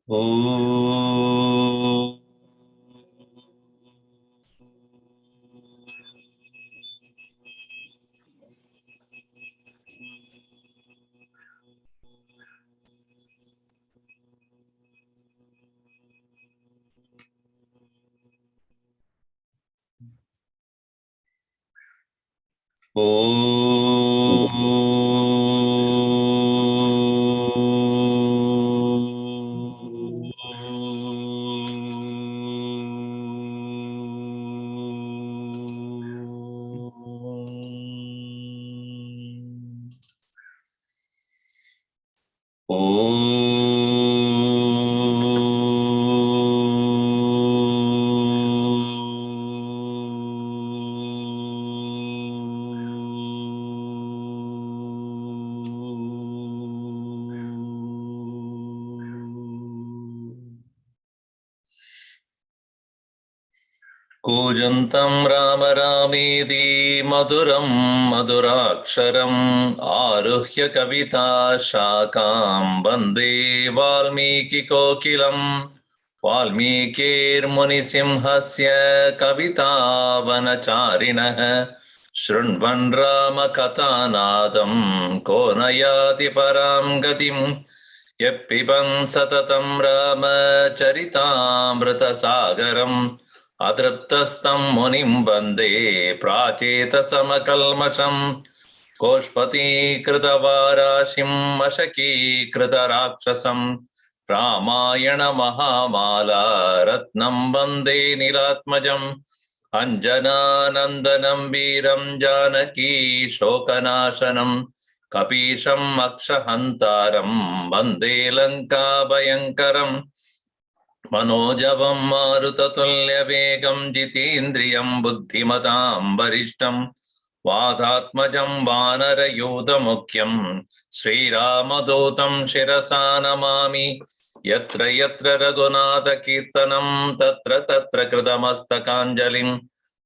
Om. कूजन्तं Ram रामेति मधुरं मधुराक्षरम् आरुह्य कविता शाखां वन्दे वाल्मीकिकोकिलम् वाल्मीकिर्मुनिसिंहस्य कवितावनचारिणः शृण्वन् रामकथानादं को न याति परां गतिम् यः पिबन् सततं रामचरितामृतसागरम् अतृप्तस्तं मुनिं वन्दे प्राचेतसमकल्मषम् कोष्पतीकृतवाराशिं मशकीकृतराक्षसं रामायण महामाला रत्नं वन्दे नीलात्मजम् अञ्जनानन्दनं वीरं जानकी शोकनाशनं कपीशम् अक्षहन्तारं वन्दे लङ्काभयङ्करम् मनोजवं मारुततुल्यवेगं जितेन्द्रियं बुद्धिमतां वरिष्ठं वातात्मजं वानरयूथमुख्यं श्रीरामदूतं शिरसा नमामि यत्र यत्र रघुनाथकीर्तनं तत्र तत्र कृतमस्तकाञ्जलिं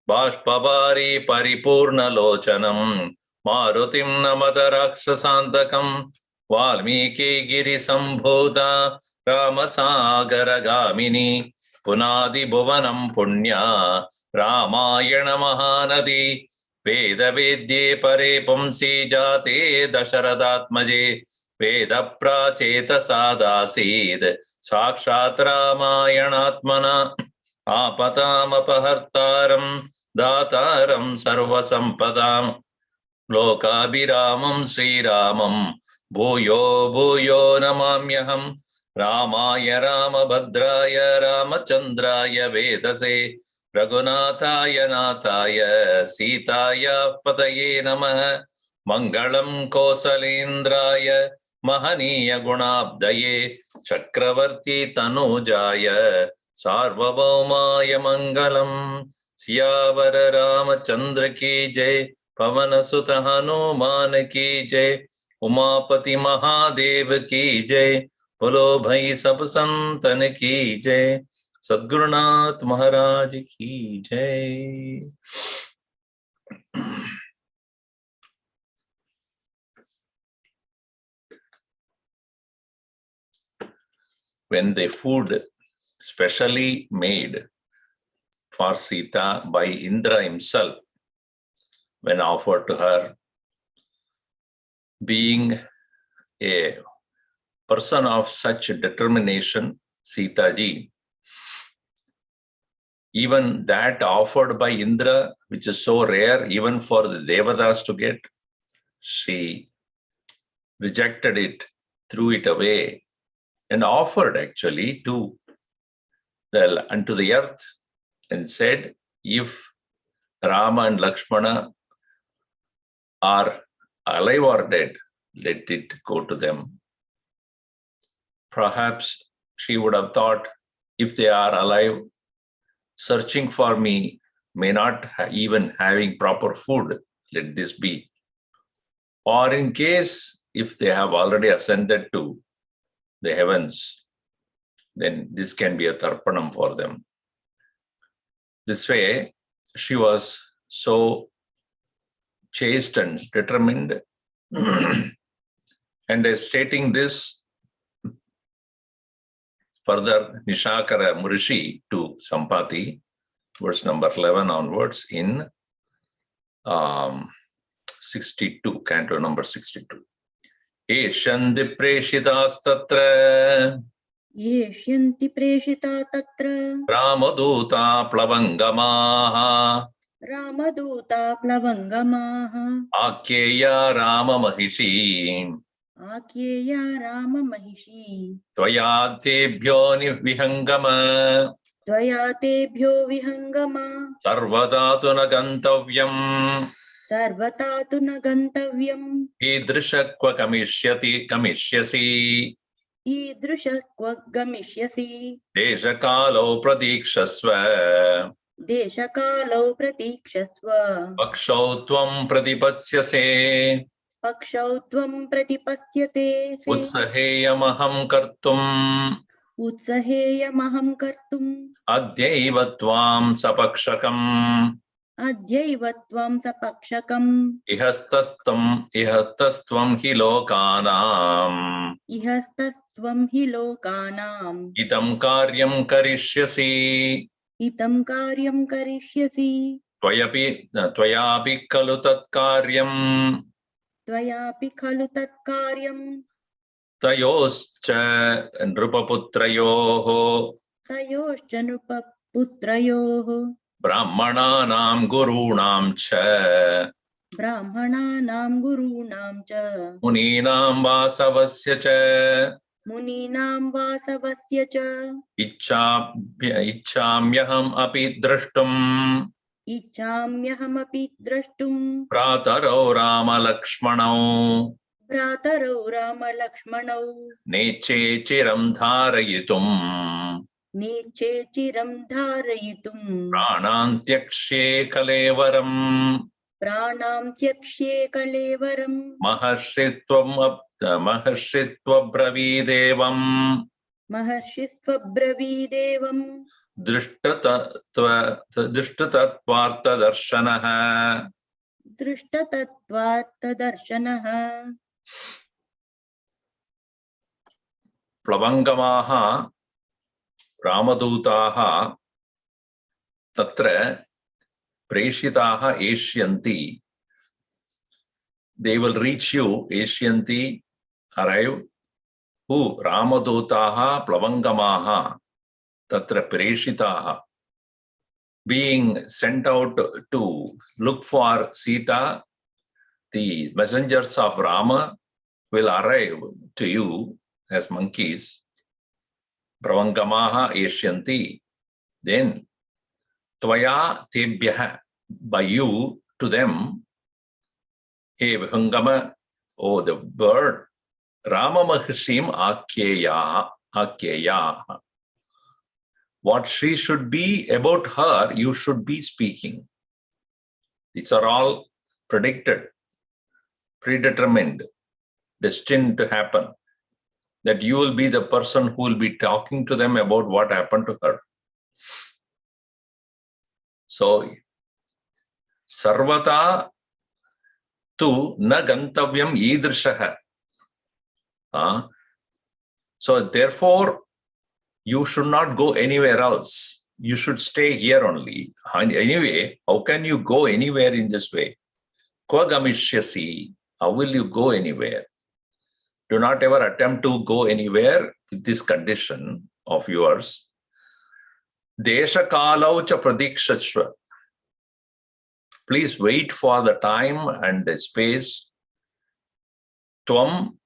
बाष्पवारी परिपूर्णलोचनं मारुतिं नमत राक्षसान्तकं वाल्मीकिगिरिसम्भूता रामसागरगामिनी पुनादिभुवनं पुण्या रामायण महानदी वेदवेद्ये परे पुंसी जाते दशरथात्मजे वेदप्राचेतसादासीद् साक्षात् रामायणात्मना आपतामपहर्तारं दातारं सर्वसम्पदां लोकाभिरामं श्रीरामं भूयो भूयो नमाम्यहम् रामाय रामभद्राय रामचन्द्राय वेदसे रघुनाथाय नाथाय सीताय पतये नमः मङ्गलं कौसलेन्द्राय महनीय गुणाब्धये चक्रवर्ती तनूजाय सार्वभौमाय मङ्गलम् सियावर रामचंद्र की जय पवन सुत हनुमान की जय उमापति महादेव की जय बोलो भाई सब संतन की जय सद्गुरुनाथ महाराज की जय। When the food specially made for Sita by Indra himself, when offered to her, being a person of such determination, Sita ji, even that offered by Indra, which is so rare even for the Devatas to get, she rejected it, threw it away, and offered actually unto the earth and said, if Rama and Lakshmana are alive or dead, let it go to them. Perhaps she would have thought, if they are alive, searching for me, may not even having proper food, let this be. Or in case, if they have already ascended to the heavens, then this can be a tarpanam for them. This way, she was so chaste and determined, and stating this, Further, Nishakara Murishi to Sampati, verse number 11 onwards in 62, canto number 62. Eshanti preshitastatra Yeshyanti preshita tatra Ramaduta plavangamaha Ramaduta plavangamaha Akyeya Rama Mahishi Akyeya Rama Mahishi Tvayatebhyo Vihangama Tvaya tebhyo vihangama Sarvadatu Nagantavyam Sarvata tu nagantavyam Idrishakva Kamishyasi Idrusha gamishyasi Deshakalo Pratikshasva Deshakalau pratikshasva Pakshau Tvam Pratipatsyase Pakshau tvam pratipasyate Utsaheyamaham Kartum Utsaheyamaham kartum Adyaiva Tvam Sapakshakam Adyaiva tvam sapakshakam Ihastastvam hi lokanam Ihastasvam hi lokanam Itam karyam karishyasi Itam karyam karishyasi Tvayapi kalu tat karyam Tvayapi khalu tat karyam Tayoscha nrupaputrayoho Tayoscha nupaputrayoh Brahmananam gurunam cha Brahmananam gurunam cha Muninam vasavasya cha Muninam vasavasya cha Icchamyaham api drashtum Ichamyahamapi drashtum Prataro Rama Lakshmanau Bhratarau Rama Lakshmanau Neche chiram dharayitum Niche chiram dharayitum Pranantyakshe kalevaram Pranam tyakshe kalevaram Maharshitva bravidevam Maharshisva bravidevam Drishtatatvarta darshanaha Drishtatatvarta darshanaha Plavangamaha Ramadutaha Tatra Preshitaha Eshyanti. They will reach you, Eshyanti, arrive. Who? Ramadutaha Plavangamaha Tatra Preshitaha. Being sent out to look for Sita, the messengers of Rama will arrive to you as monkeys. Pravangamaha Eshyanti. Then Tvaya Tebhyaha, by you to them, He Vihangama, oh the bird, Rama Mahishim Akyeya. What she should be about her, you should be speaking. These are all predicted, predetermined, destined to happen. That you will be the person who will be talking to them about what happened to her. So, Sarvata tu na gantavyam idrishaha. So, therefore, you should not go anywhere else. You should stay here only. And anyway, how can you go anywhere in this way? Kva gamishyasi. How will you go anywhere? Do not ever attempt to go anywhere with this condition of yours. Desha kalau cha pradikshachva. Please wait for the time and the space. Tvam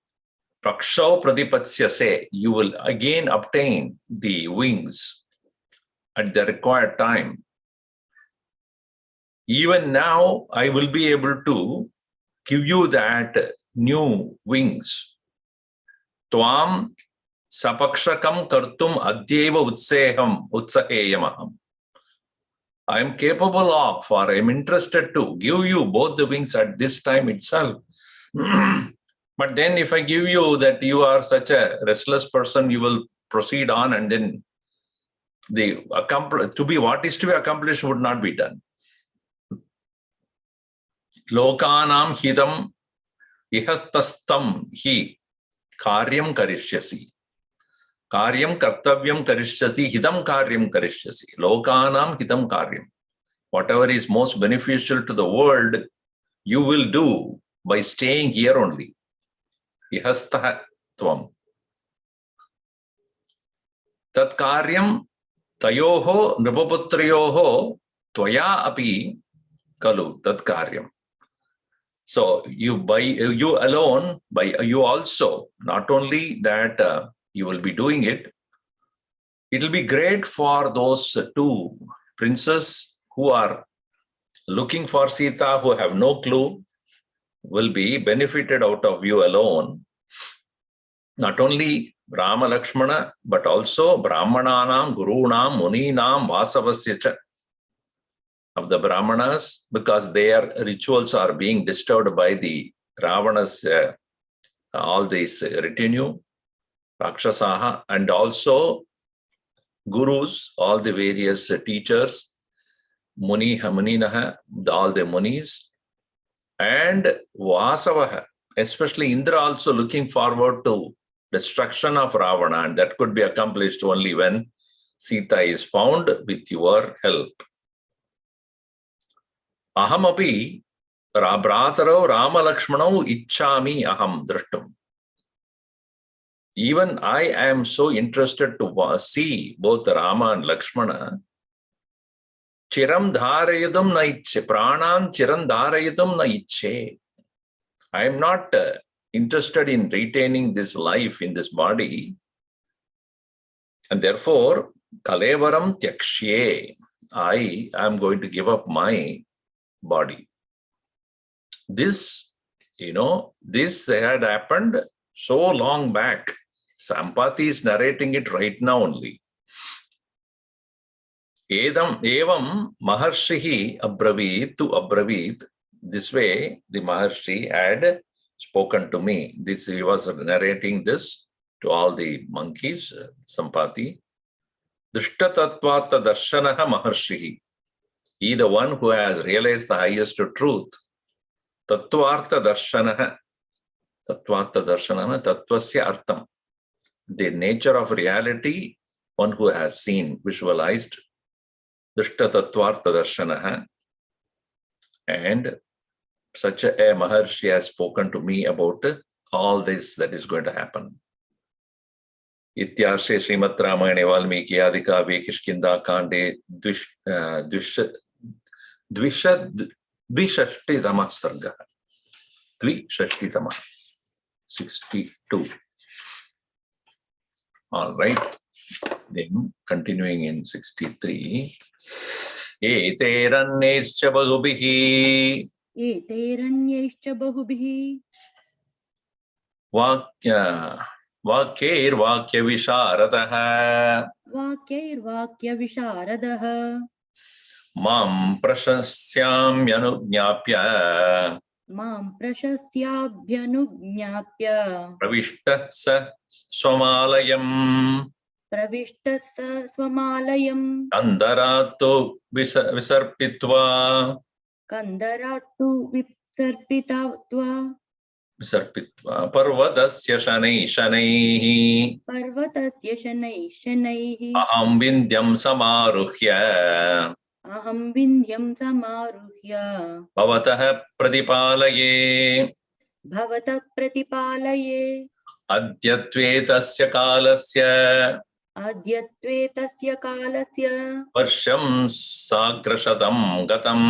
prakshau pradipatsya. You will again obtain the wings at the required time. Even now, I will be able to give you that new wings. Tvam sapakshakam kartum adyeva utsaheyamaham. I am capable of, or I am interested to give you both the wings at this time itself. But then if I give you that you are such a restless person, you will proceed on and then what is to be accomplished would not be done. Lokanam hidam ihastastam hi karyam karishyasi. Karyam kartavyam karishyasi, hidam karyam karishyasi. Lokanam hidam karyam. Whatever is most beneficial to the world, you will do by staying here only. Ihastha tvam. Tat karyam tayoho nripaputrayoho tvaya api kalu tat karyam. So you alone, by you also, not only that you will be doing it, it will be great for those two princes who are looking for Sita, who have no clue, will be benefited out of you alone. Not only Rama Lakshmana, but also Brahmananam, Gurunam, Muninam, Vasavasya of the Brahmanas, because their rituals are being disturbed by the Ravana's all these retinue, Rakshasaha, and also Gurus, all the various teachers, Muninaha, all the Munis, and Vasavaha, especially Indra also looking forward to destruction of Ravana, and that could be accomplished only when Sita is found with your help. Ahamapi Bhrataro Rama Lakshmanau Ichchami Aham Drashtum. Even I am so interested to see both Rama and Lakshmana. Chiram dharayadam na ichche, pranam chiram dharayadam na ichche. I am not interested in retaining this life in this body, and therefore kalevaram tyakshye, I am going to give up my body. This had happened so long back. Sampati is narrating it right now only. Evam Maharshihi abravit. This way the Maharshi had spoken to me. He was narrating this to all the monkeys, Sampati. Drishta tattvata darshanaha Maharshihi. He, the one who has realized the highest truth. Tattvartha darshanaha. Tattvartha darshanaha, tattvasya artham. The nature of reality, one who has seen, visualized. Drishta tattvartha darshanaha. And such a Maharshi has spoken to me about all this that is going to happen. Ityarse Srimad Ramayane Valmiki Adikavye Kishkindha Kande Dvishashtitama Sarga. Dvishashtitama. 62. All right. Then continuing in 63. Eteranyescha bahubihi. Eteranyescha bahubihi. Vakyair vakya visharadaha. Vakyair vakya visharadaha. Mam prashasyamyanujñapya. Mam prashasyabhyanujñapya. Pravishta sa swamalayam. Pravishta sa swamalayam. Kandaratu visarpitva. Kandaratu visarpitva. Visarpitva. Parvatasya shanai shanaihi. Parvatasya shanai shanaihi. Aham vindyam samaruhya. Aham vindhyam samaruhya. Bhavatah pratipalaye. Bhavata pratipalaye. Adyatve tasya kalasya. Adyatve tasya kalasya. Varsham sagrashatam gatam.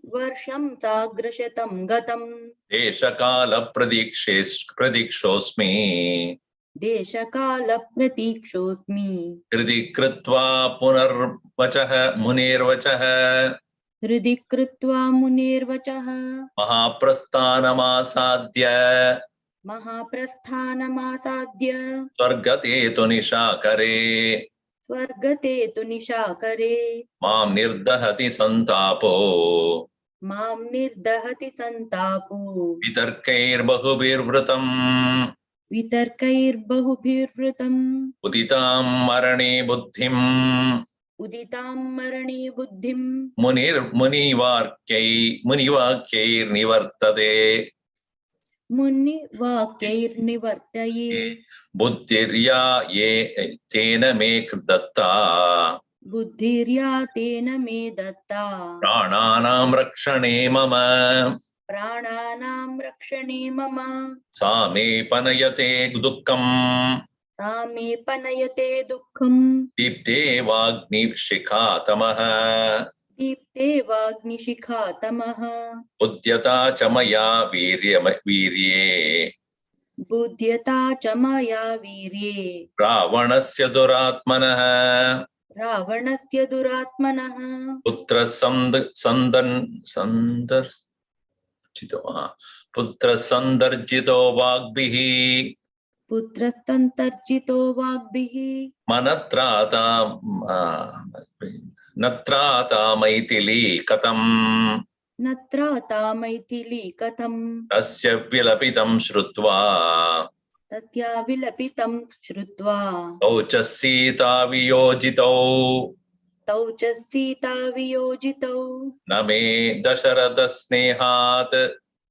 Varsham sagrashatam gatam. Deshakala pradikshosmi. Deshakala pratikshosmi. Hridi kritva punarvachaha munirvachaha. Hridi kritva munirvachaha. Mahaprasthanamasādhya. Mahaprasthanamasādhya. Swargatetu nishakare. Swargatetu nishakare. Mam nirdahati santapo. Mam nirdahati santapo. Vitarkair bahubirvrutam. Vitarkair bahubhirvrutam. Uditam marane buddhim. Uditam marane buddhim. Munivakyair nivartade. Muni Vakyirnivartaye Buddhirya ye tena me datta Buddhirya Tena Me Datta prananam rakshane mama Prananam Rakshane Mama sa me panayate dukkam Tame Panayate Dukkham dipte vagni shikha tamaha Deepte Vagnishikha Tamaha udyata chamaya virye Buddhyata Chamaya Virye ravanasya duratmanah Ravanasya Duratmanaha putra putra sandarjito vagbhihi Putrastantarjito Vagbhihi manatrata natrata maitili katam Natrata Maithili Katham tasya vilapitam shrutva Tatya Vilapitam Shrutva taucha sita viyojitau Tau cha Sita Viyojitau name dasharata snehat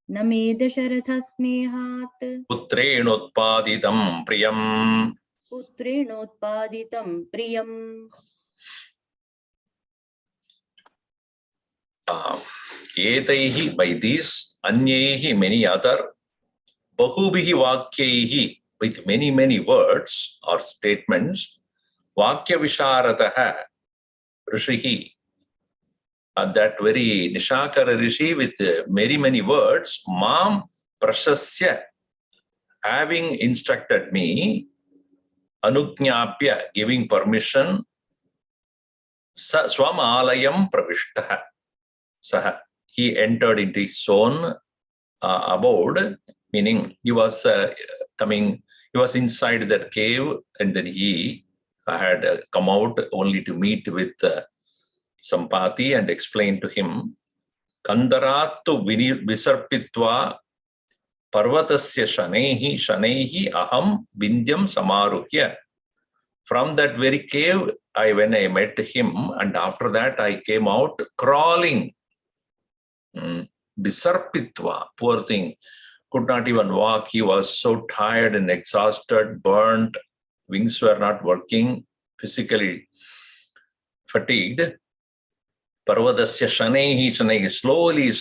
Name Dasharatha Snehat putrenutpaditam priyam. Putrenotpaditam Priyam Etaihi, by these, anyaihi, many other, bahubihi vakyaihi, with many, many words or statements, vakya visharataha, rishihi, that very Nishakara Rishi with many, many words, mam prashasya, having instructed me, anuknyapya, giving permission, sa swamalayam pravishtaha, saha, he entered into his own abode, meaning he was he was inside that cave, and then he had come out only to meet with Sampati and explain to him, Kandaratu visarpitva parvatasya shanehi aham vindyam samaruhya. From that very cave, when I met him, and after that I came out crawling. Visarpitva, poor thing, could not even walk. He was so tired and exhausted, burnt, wings were not working, physically fatigued. Parvadasya shanehi, slowly,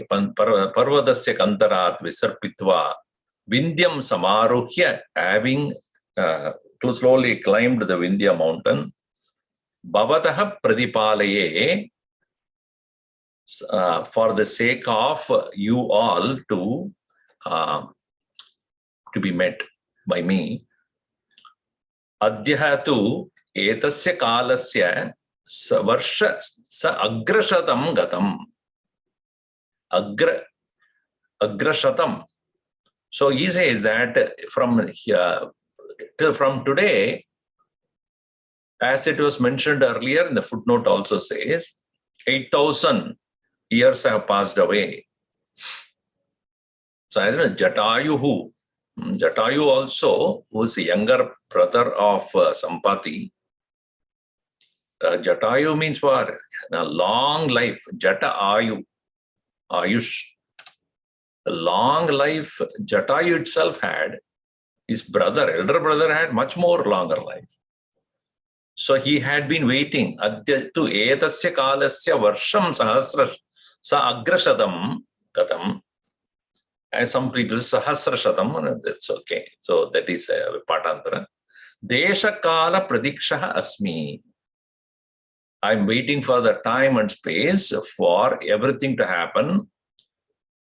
Parvadasya kantarat visarpitva, Vindyam samaruhya, having slowly climbed the Vindhya mountain. Bhavataha pradipalaye, for the sake of you all to be met by me. Adhyaha tu etasya kalasya varsha sa agrashatam gatam. Agrashatam. So he says that from today, as it was mentioned earlier, in the footnote also says, 8,000 years have passed away. So as Jatayu also, who is the younger brother of Sampati. Jatayu means what? A long life. Jata Ayu. Ayush. The long life Jatayu itself had. His elder brother had much more longer life. So he had been waiting. Adya tu etasya kalasya varsham sahasra sa agrashatam katam. As some people say sahasrashatam, that's okay. So that is patantara. Desha kala pradikshaha asmi. I'm waiting for the time and space for everything to happen.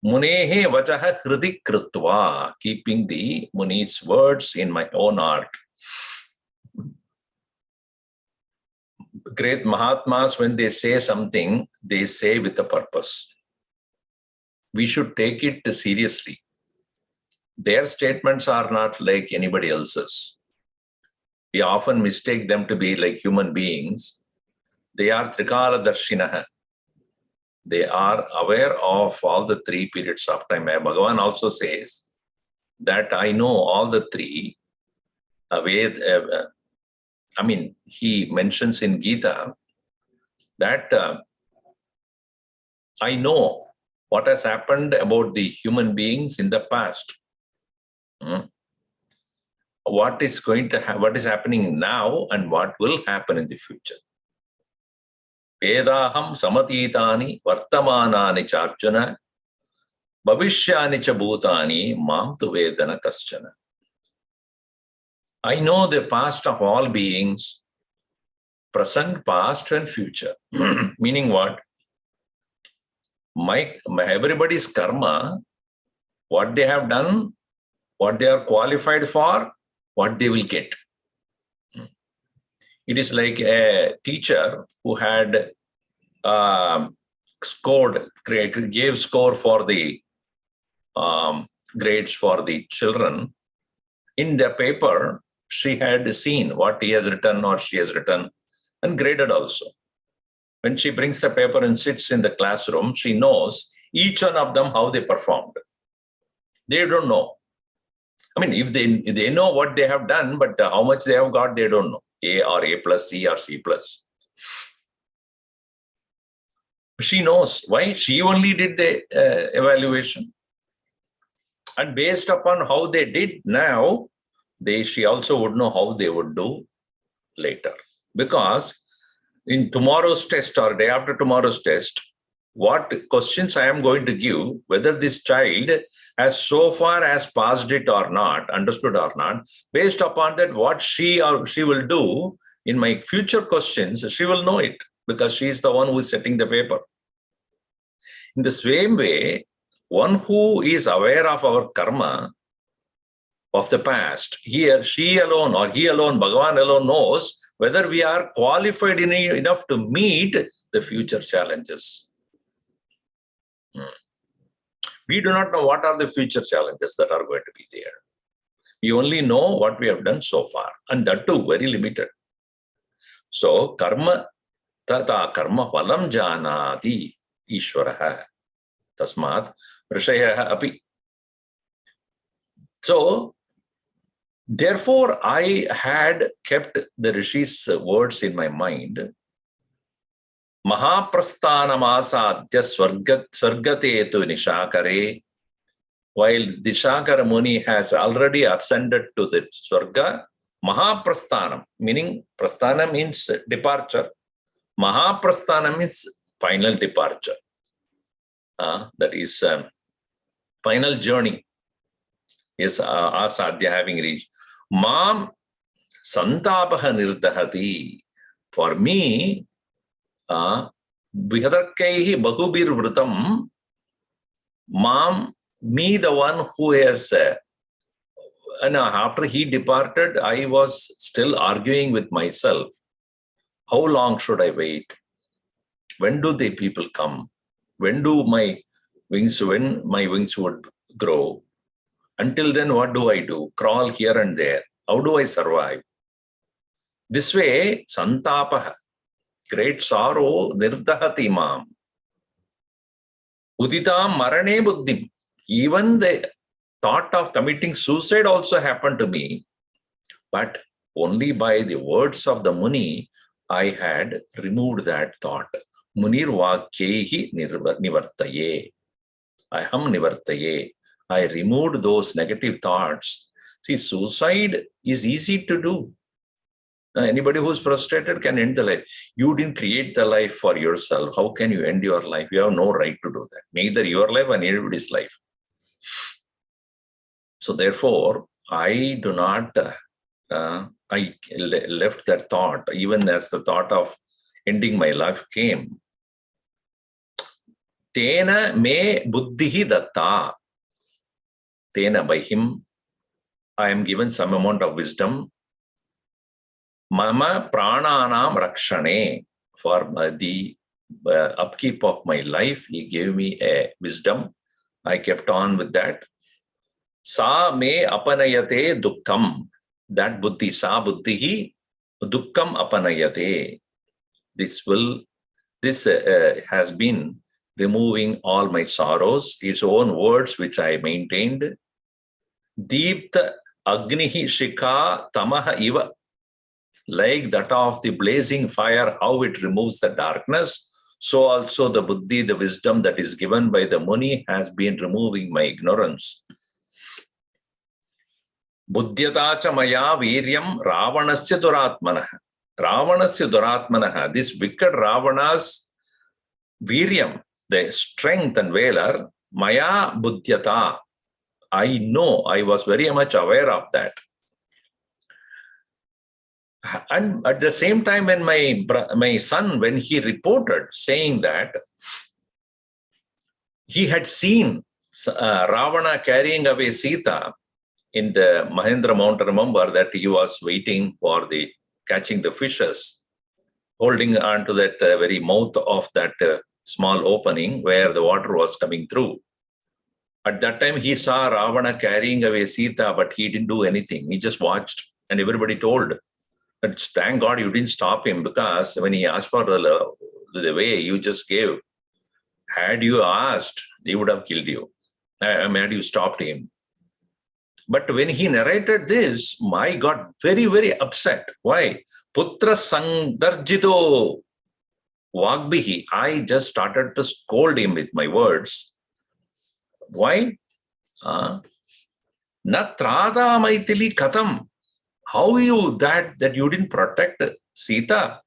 Munehe vachaha hridi krutva, keeping the Muni's words in my own heart. Great Mahatmas, when they say something, they say with a purpose. We should take it seriously. Their statements are not like anybody else's. We often mistake them to be like human beings. They are Trikala Darshinaha. They are aware of all the three periods of time. Bhagavan also says that I know all the three. He mentions in Gita that I know what has happened about the human beings in the past. What is going to what is happening now and what will happen in the future. Vedaham samatitani vartamanani charjana bhavishyani cha bhutani mam tu vedana kaschana. I know the past of all beings, present, past, and future. Meaning what? Everybody's karma, what they have done, what they are qualified for, what they will get. It is like a teacher who had gave score for the grades for the children. In the paper, she had seen what he has written or she has written and graded also. When she brings the paper and sits in the classroom, she knows each one of them how they performed. They don't know. I mean, if they know what they have done, but how much they have got, they don't know. A or A plus, C or C plus. She knows. Why? She only did the evaluation. And based upon how they did now, she also would know how they would do later. Because in tomorrow's test or day after tomorrow's test, what questions I am going to give, whether this child has so far as passed it or not, understood or not, based upon that, what she will do in my future questions, she will know it because she is the one who is setting the paper. In the same way, one who is aware of our karma of the past, she alone or he alone, Bhagavan alone knows whether we are qualified enough to meet the future challenges. We do not know what are the future challenges that are going to be there. We only know what we have done so far, and that too very limited. So, karma tata karma phalam janati ishvaraha tasmat rishayah api. So, therefore, I had kept the Rishi's words in my mind. Mahaprasthanamasadya swargate tu nishakare. While Dishakara Muni has already ascended to the Swarga, Mahaprasthanam, meaning Prasthana means departure. Mahaprasthana means final departure. That is final journey. Yes, Asadya having reached. Mam santapaha nirdahati. For me, Vihadarkaihi bahubir vrutam, Mam, me the one who has, and after he departed, I was still arguing with myself. How long should I wait? When do the people come? When my wings would grow? Until then, what do I do? Crawl here and there. How do I survive? This way, santapaha, great sorrow, nirdahati mam. Uditam marane buddhim. Even the thought of committing suicide also happened to me. But only by the words of the Muni, I had removed that thought. Munir vakyehi nivartaye. Aham nivartaye. I removed those negative thoughts. See, suicide is easy to do. Anybody who's frustrated can end the life. You didn't create the life for yourself. How can you end your life? You have no right to do that. Neither your life or anybody's life. So therefore, I do not, I left that thought, even as the thought of ending my life came. Tena me buddhihi datta. Tena, by him, I am given some amount of wisdom. Mama prananam rakshane. For the upkeep of my life, he gave me a wisdom. I kept on with that. Sa me apanayate dukkham. That buddhi, sa buddhihi dukkham apanayate. This has been removing all my sorrows. His own words, which I maintained. Deepta agnihi shikha tamaha iva. Like that of the blazing fire, how it removes the darkness, so also the buddhi, the wisdom that is given by the Muni has been removing my ignorance. Buddhyatacha maya viryam ravanasya duratmanah. Ravanasya duratmanah. This wicked Ravana's viryam, the strength and valor, maya buddhyata. I know, I was very much aware of that. And at the same time, when my son, when he reported saying that he had seen Ravana carrying away Sita in the Mahendra Mount, remember that he was waiting for the catching the fishes, holding on to that very mouth of that small opening where the water was coming through. At that time, he saw Ravana carrying away Sita, but he didn't do anything. He just watched, and everybody told, but thank God you didn't stop him, because when he asked for the way, you just gave. Had you asked, he would have killed you. Had you stopped him. But when he narrated this, I got very, very upset. Why? Putra sandarjito vagbihi. I just started to scold him with my words. Why? Na trada maitili katham. How you that you didn't protect Sita?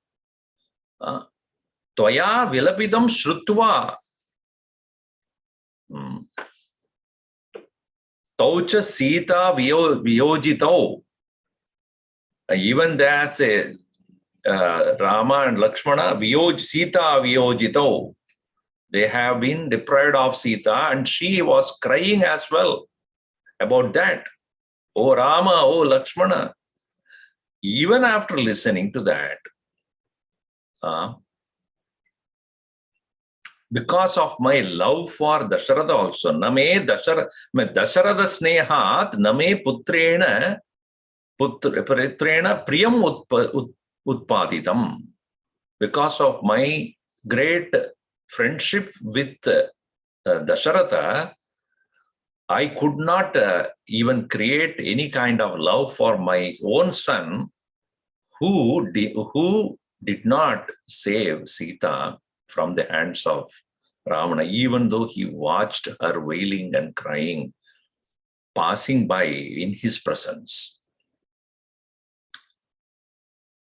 Tvaya vilapidam shrutva. Taucha Sita viyojitau. Even there's a Rama and Lakshmana, Sita viyojitau. They have been deprived of Sita, and she was crying as well about that. Oh Rama, oh Lakshmana. Even after listening to that, because of my love for Dasharatha also, name Dasharatha snehat, name putrena priyam utpaditam. Because of my great friendship with Dasharatha, I could not even create any kind of love for my own son, who did not save Sita from the hands of Ravana, even though he watched her wailing and crying, passing by in his presence.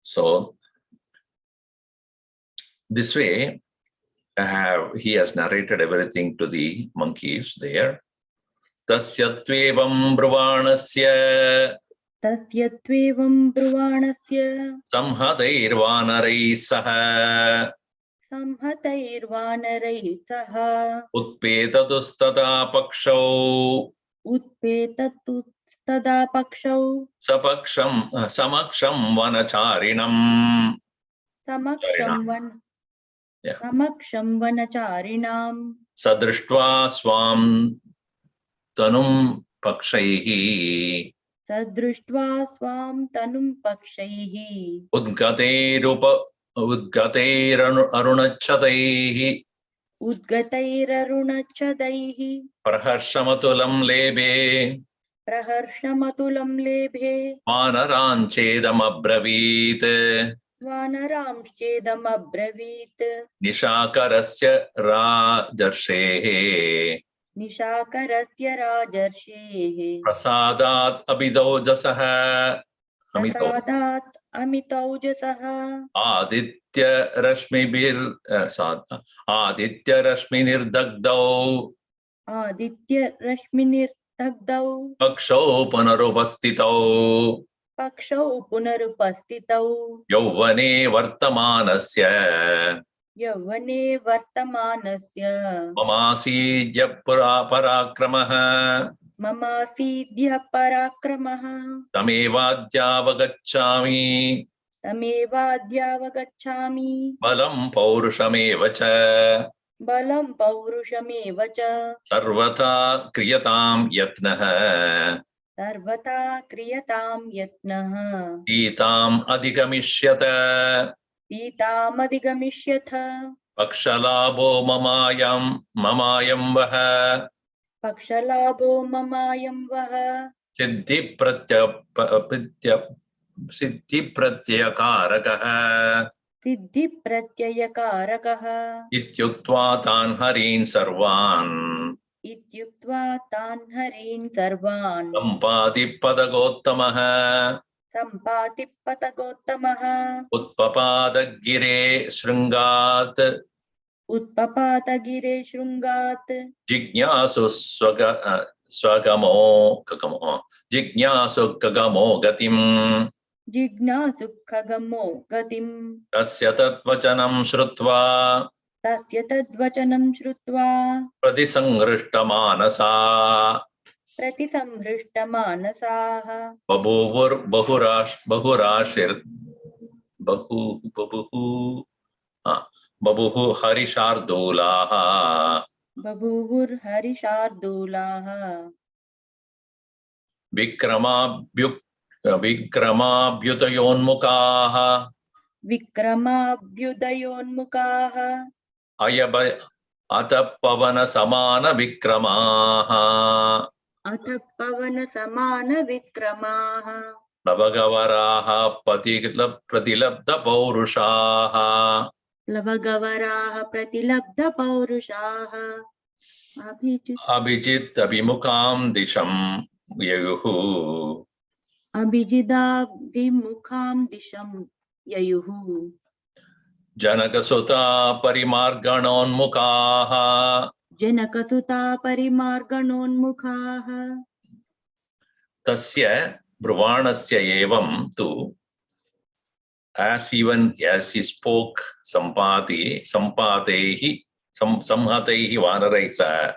So, this way, he has narrated everything to the monkeys there. Tasyatvevam brvanasya Tasyatvevam brvanasya samhatairvanarai saha samhatairvanarai saha utpetadustada pakshau utpetatuttada pakshau samaksham vanacharinam samaksham vanacharinam sadrishtva swam tanum pakshaihi sadrishtva swam tanum pakshaihi udgateirarunachadaihi udgatairarunachadaihi praharshmatulam lebhe vanaram chedamabravit nishakarasya rajarshehe prasadat amitaujasaha aditya rashminir pakshau punarupastitau yauvane vartamanasya mamasidya mamasidhya tamevadhyavagacchami balam paurushamevacha sarvata kriyatam yatnah itam adhigamishyata pakshalabho mamayam vaha siddhi pratyakarakah सिद्धि प्रत्ययकारकः इत्युक्त्वा तान् हरीन् सर्वान् इत्युक्त्वा तान् हरीन् सर्वान् सम्पादिपदगोत्तमः सम्पातिपतगोत्तमः उत्पपादगिरे शृङ्गात् उत्पपातगिरे शृङ्गात् जिज्ञासु स्वगमो जिज्ञासु गगमो गतिम् जिज्ञासुखगमो गतिम् तस्य तद्वचनं श्रुत्वा तस्य तद्वचनं श्रुत्वा प्रतिसंहृष्टमानसा प्रतिसंहृष्टमानसाः बभुः हरिशार्दूलाः बभूवुर्हरिशार्दूलाः विक्रमाभ्युदयोन्मुखाः विक्रमाभ्युदयोन्मुखाः अत पवनसमानविक्रमाः अथ पवनसमानविक्रमाः नवगवराः प्रतिलब्धपौरुषाः प्लवगवराः प्रतिलब्धपौरुषाः अभिजिदभिमुखां दिशं ययुः अभिजिदाभिमुखां दिशं ययुः जनकसुता परिमार्गणोन्मुखाः जनकसुता परिमार्गणोन्मुखाः तस्य ब्रुवाणस्य एवं तु as even as he spoke sampataihi vanaraisa.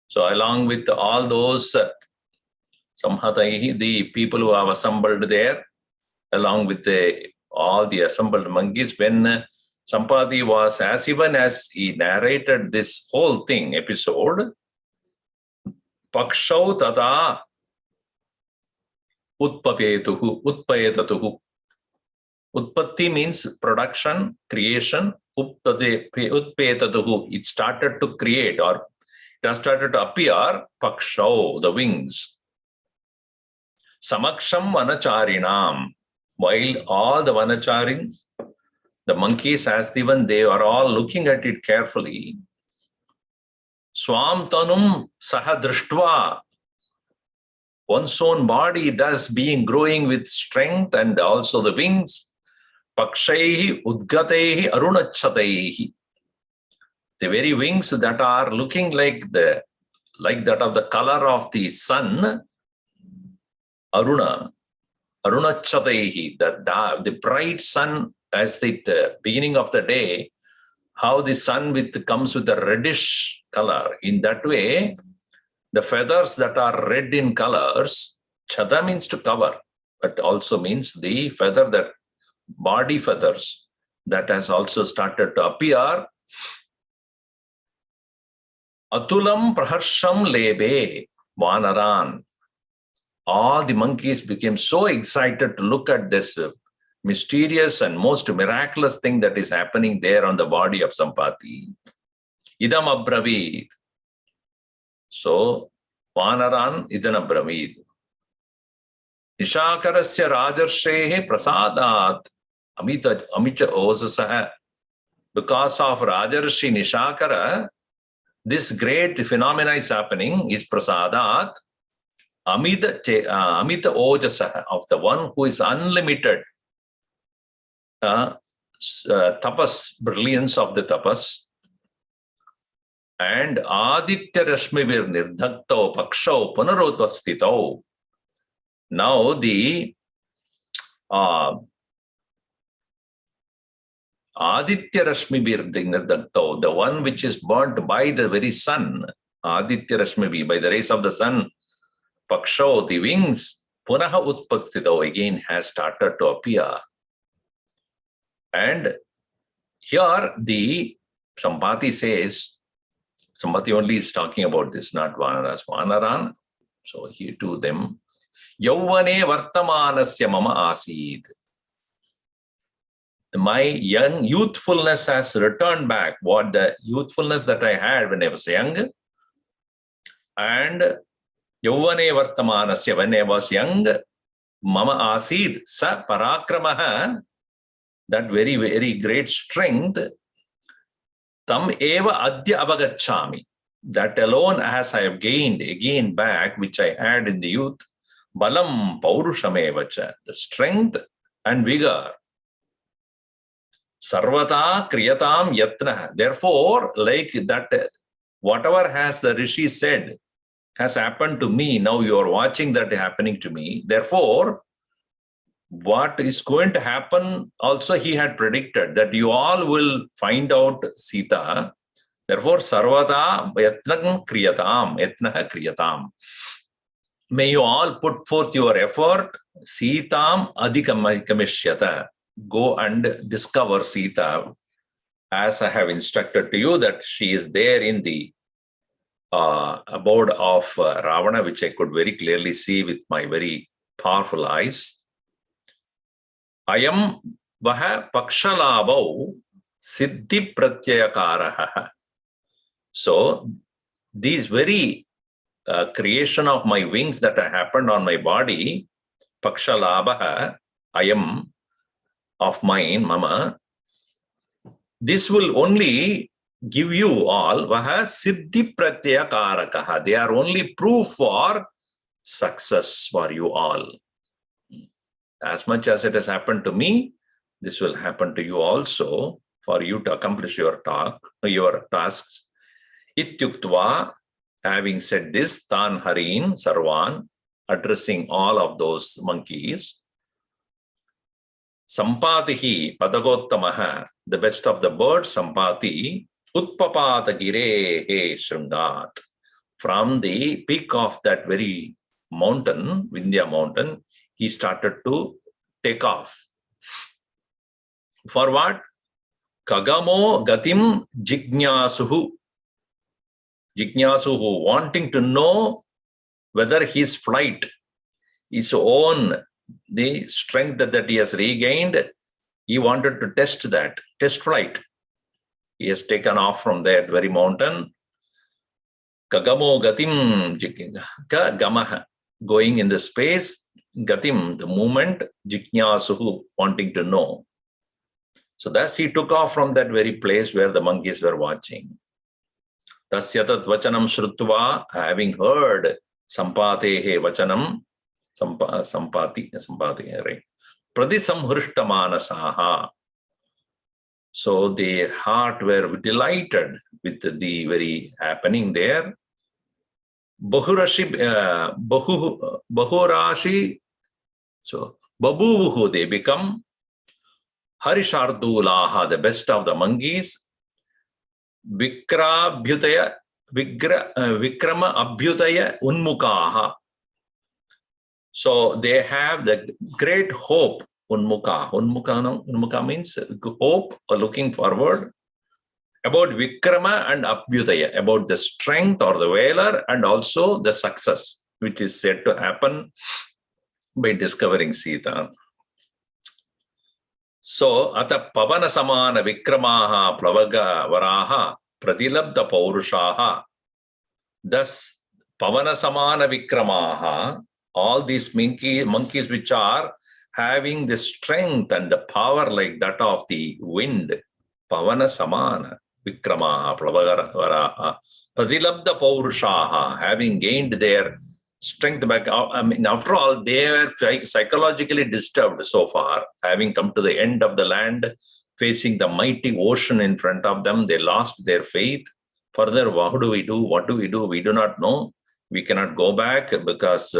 So along with all those samhataihi, the people who have assembled there, along with all the assembled monkeys, when Sampati was, as even as he narrated this whole thing episode, pakshau tada utpayetatuhu. Utpatti means production, creation. Utpayetatuhu, it started to create, or it has started to appear. Pakshau, the wings. Samaksham vanacharinam, while all the vanacharin, the monkeys, as even they are all looking at it carefully. Swam tanum saha drishtva, one's own body thus being growing with strength and also the wings. Pakshaihi udgataihi arunachataihi, the very wings that are looking like that of the color of the sun, arunachataihi, the bright sun, as the beginning of the day, how the sun comes with a reddish color. In that way, the feathers that are red in colors, chata means to cover, but also means the feather, that body feathers, that has also started to appear. Atulam praharsham lebe vanaran. All the monkeys became so excited to look at this mysterious and most miraculous thing that is happening there on the body of Sampati. Idam abravid. So, Vanaran idam abravid. Nishakarasya rajarshehe prasadat amita osasaha. Because of Rajarshi Nishakara, this great phenomena is happening, is prasadat amita ojasaha, of the one who is unlimited tapas, brilliance of the tapas, and aditya rashmivir nirdhakto pakshau punarutvastito. Now the aditya rashmivir nirdhakto, the one which is burnt by the very sun, aditya rashmivi, by the rays of the sun, pakshau, the wings, punaha utpastito, again has started to appear. And here the Sampati says, Sampati only is talking about this, not Vanaras. Vanaran, so he to them, Yauvane vartamanasya mama asid. My young youthfulness has returned back. What the youthfulness that I had when I was young. And Yauvane vartamanasya, when I was young, mama asid sa parakramaha that very, very great strength, tam eva adya avagachami. That alone, as I have gained again back, which I had in the youth, balam paurushamevacha, the strength and vigor. Sarvata kriyatam yatna. Therefore, like that, whatever has the Rishi said has happened to me, now you are watching that happening to me. Therefore, what is going to happen also he had predicted, that you all will find out Sita. Therefore, sarvata yatnam kriyatam. May you all put forth your effort. Sitam adhikamishyata. Go and discover Sita, as I have instructed to you, that she is there in the abode of Ravana, which I could very clearly see with my very powerful eyes. Ayam vaha pakshalabau siddhi pratyayakaraha. So these very creation of my wings that happened on my body, pakshalabha ayam, of mine, mama, this will only give you all vaha siddhi pratyayakarakah. They are only proof for success for you all. As much as it has happened to me, this will happen to you also, for you to accomplish your tasks. Ityuktva, having said this, tan harin sarvan, addressing all of those monkeys. Sampatihi padagottamaha, the best of the birds, Sampati, utpapata girehe shrungat. From the peak of that very mountain, Vindhya mountain, he started to take off. For what? Kagamo gatim jignasuhu. Jignasuhu, wanting to know whether his flight, his own, the strength that he has regained, he wanted to test that, test flight. He has taken off from that very mountain. Kagamo gatim gamaha, going in the space, gatim, the movement, jignasuhu, wanting to know. So thus he took off from that very place where the monkeys were watching. Tasyatat vachanam shrutva, having heard sampatehe vachanam, sampati, right? Pradisamhrishtamanasaha. So their heart were delighted with the very happening there. Bahurashi, so babuvuhu, they become Harishardulaha, the best of the monkeys. Vikrama abhyutaya unmukaha. So they have the great hope, unmukha. Unmukha means hope or looking forward, about Vikrama and Abhyutaya, about the strength or the valor and also the success, which is said to happen by discovering Sita. So, ata pavana samana vikramaha plavaga varaha pradilabda paurushaha. Thus, pavana samana vikramaha, all these monkeys which are having the strength and the power like that of the wind, pavana samana vikramaha plavaga varaha pradilabda paurushaha, having gained their strength back. I mean, after all, they were psychologically disturbed so far, having come to the end of the land, facing the mighty ocean in front of them. They lost their faith. Further, what do we do? What do we do? We do not know. We cannot go back because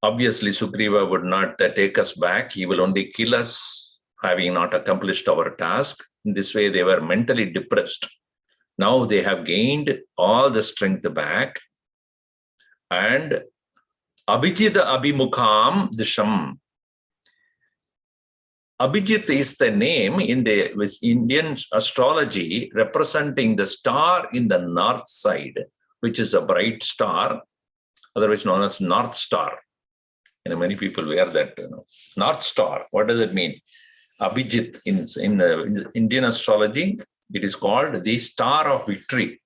obviously Sugriva would not take us back. He will only kill us, having not accomplished our task. In this way, they were mentally depressed. Now they have gained all the strength back. And Abhijita Abhimukham Disham. Abhijit is the name in the Indian astrology representing the star in the north side, which is a bright star, otherwise known as North Star. Many people wear that. North Star. What does it mean? Abhijit in the Indian astrology, it is called the Star of Victory.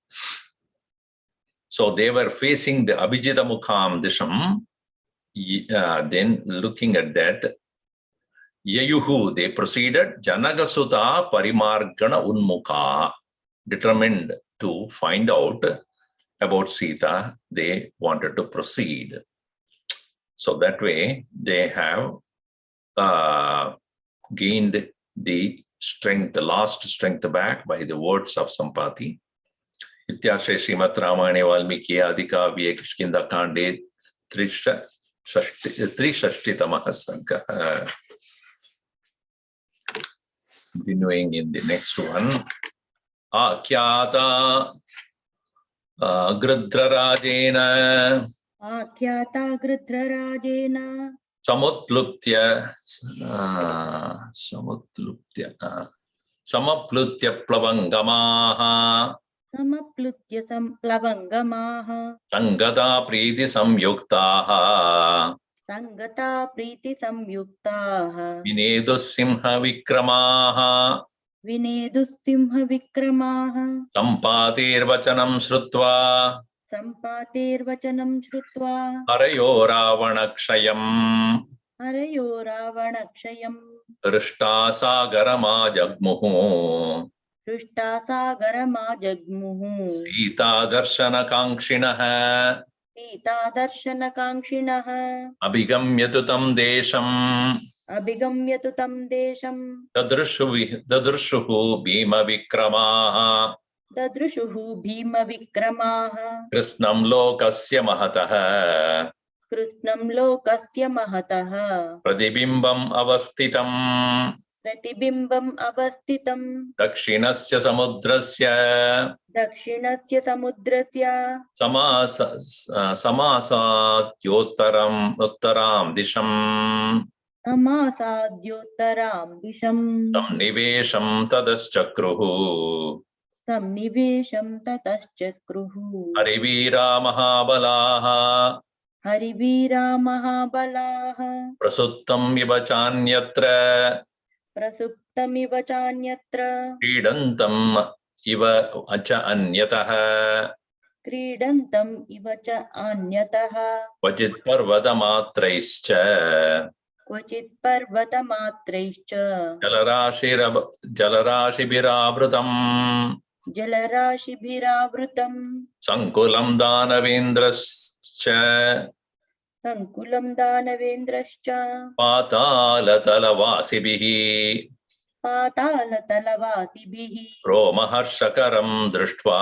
So they were facing the Abhijita Mukham Disham, then looking at that. Yayuhu, they proceeded. Janagasuta Parimargana Unmukha, determined to find out about Sita. They wanted to proceed. So that way they have gained the strength, the lost strength back by the words of Sampati. Ityashe Srimad Ramayane Valmiki Adikavye Kishkindha Kande Trishashtitamaha Sarga. Continuing in the next one. Akyata Gridrarajena Akyata Gridrarajena Samaplutya Plavangamaha Samaplutya Plavangamaha Sangata Priti Samyuktaha Sangata Priti Samyuktaha Vinedusimha Vikramaha Vinedusimha Vikramaha Sampatirvachanam Shrutva Sampatirvachanam Shrutva Harayo Ravanakshayam Harayo Ravanakshayam Rishta Sagarama Jagmuhu Shrishtasagarama Jagmuhu Sita Darshana Kankshinaha Sita Darshana Kankshinaha Abhigamyatu tam desham Abhigamyatu tam desham Dadrshuhu Bhima Vikramaha Dadrushuhu Bhima Vikramaha Krishnam Lokasya Mahataha Krishnam Lokasya Mahataha Pratibimbam Avastitam Pratibimbam Avastitam Dakshinasya Samudrasya Dakshinasya Samudrasya Samasatyottaram Disham Amasadyottaram Disham Samnivesham Tadaschakruhu Samnivesham Tataschakruhu Harivira Mahabalaha Harivira Mahabalaha Prasuttam Vivachanyatra Prasuptamiva Chanyatra Kridantam Iva Acha Anyataha Kridantam Iva Cha Anyataha Vajit Parvadamatraischa Kvachit Parvatamatraischa Jalarashibhiravrutam Jalarashibhiravrutam Sankulam Danavendrascha Sankulam Danavendrascha Patalathalavasibihi Patalathalavasibihi Romaharshakaram Drishtva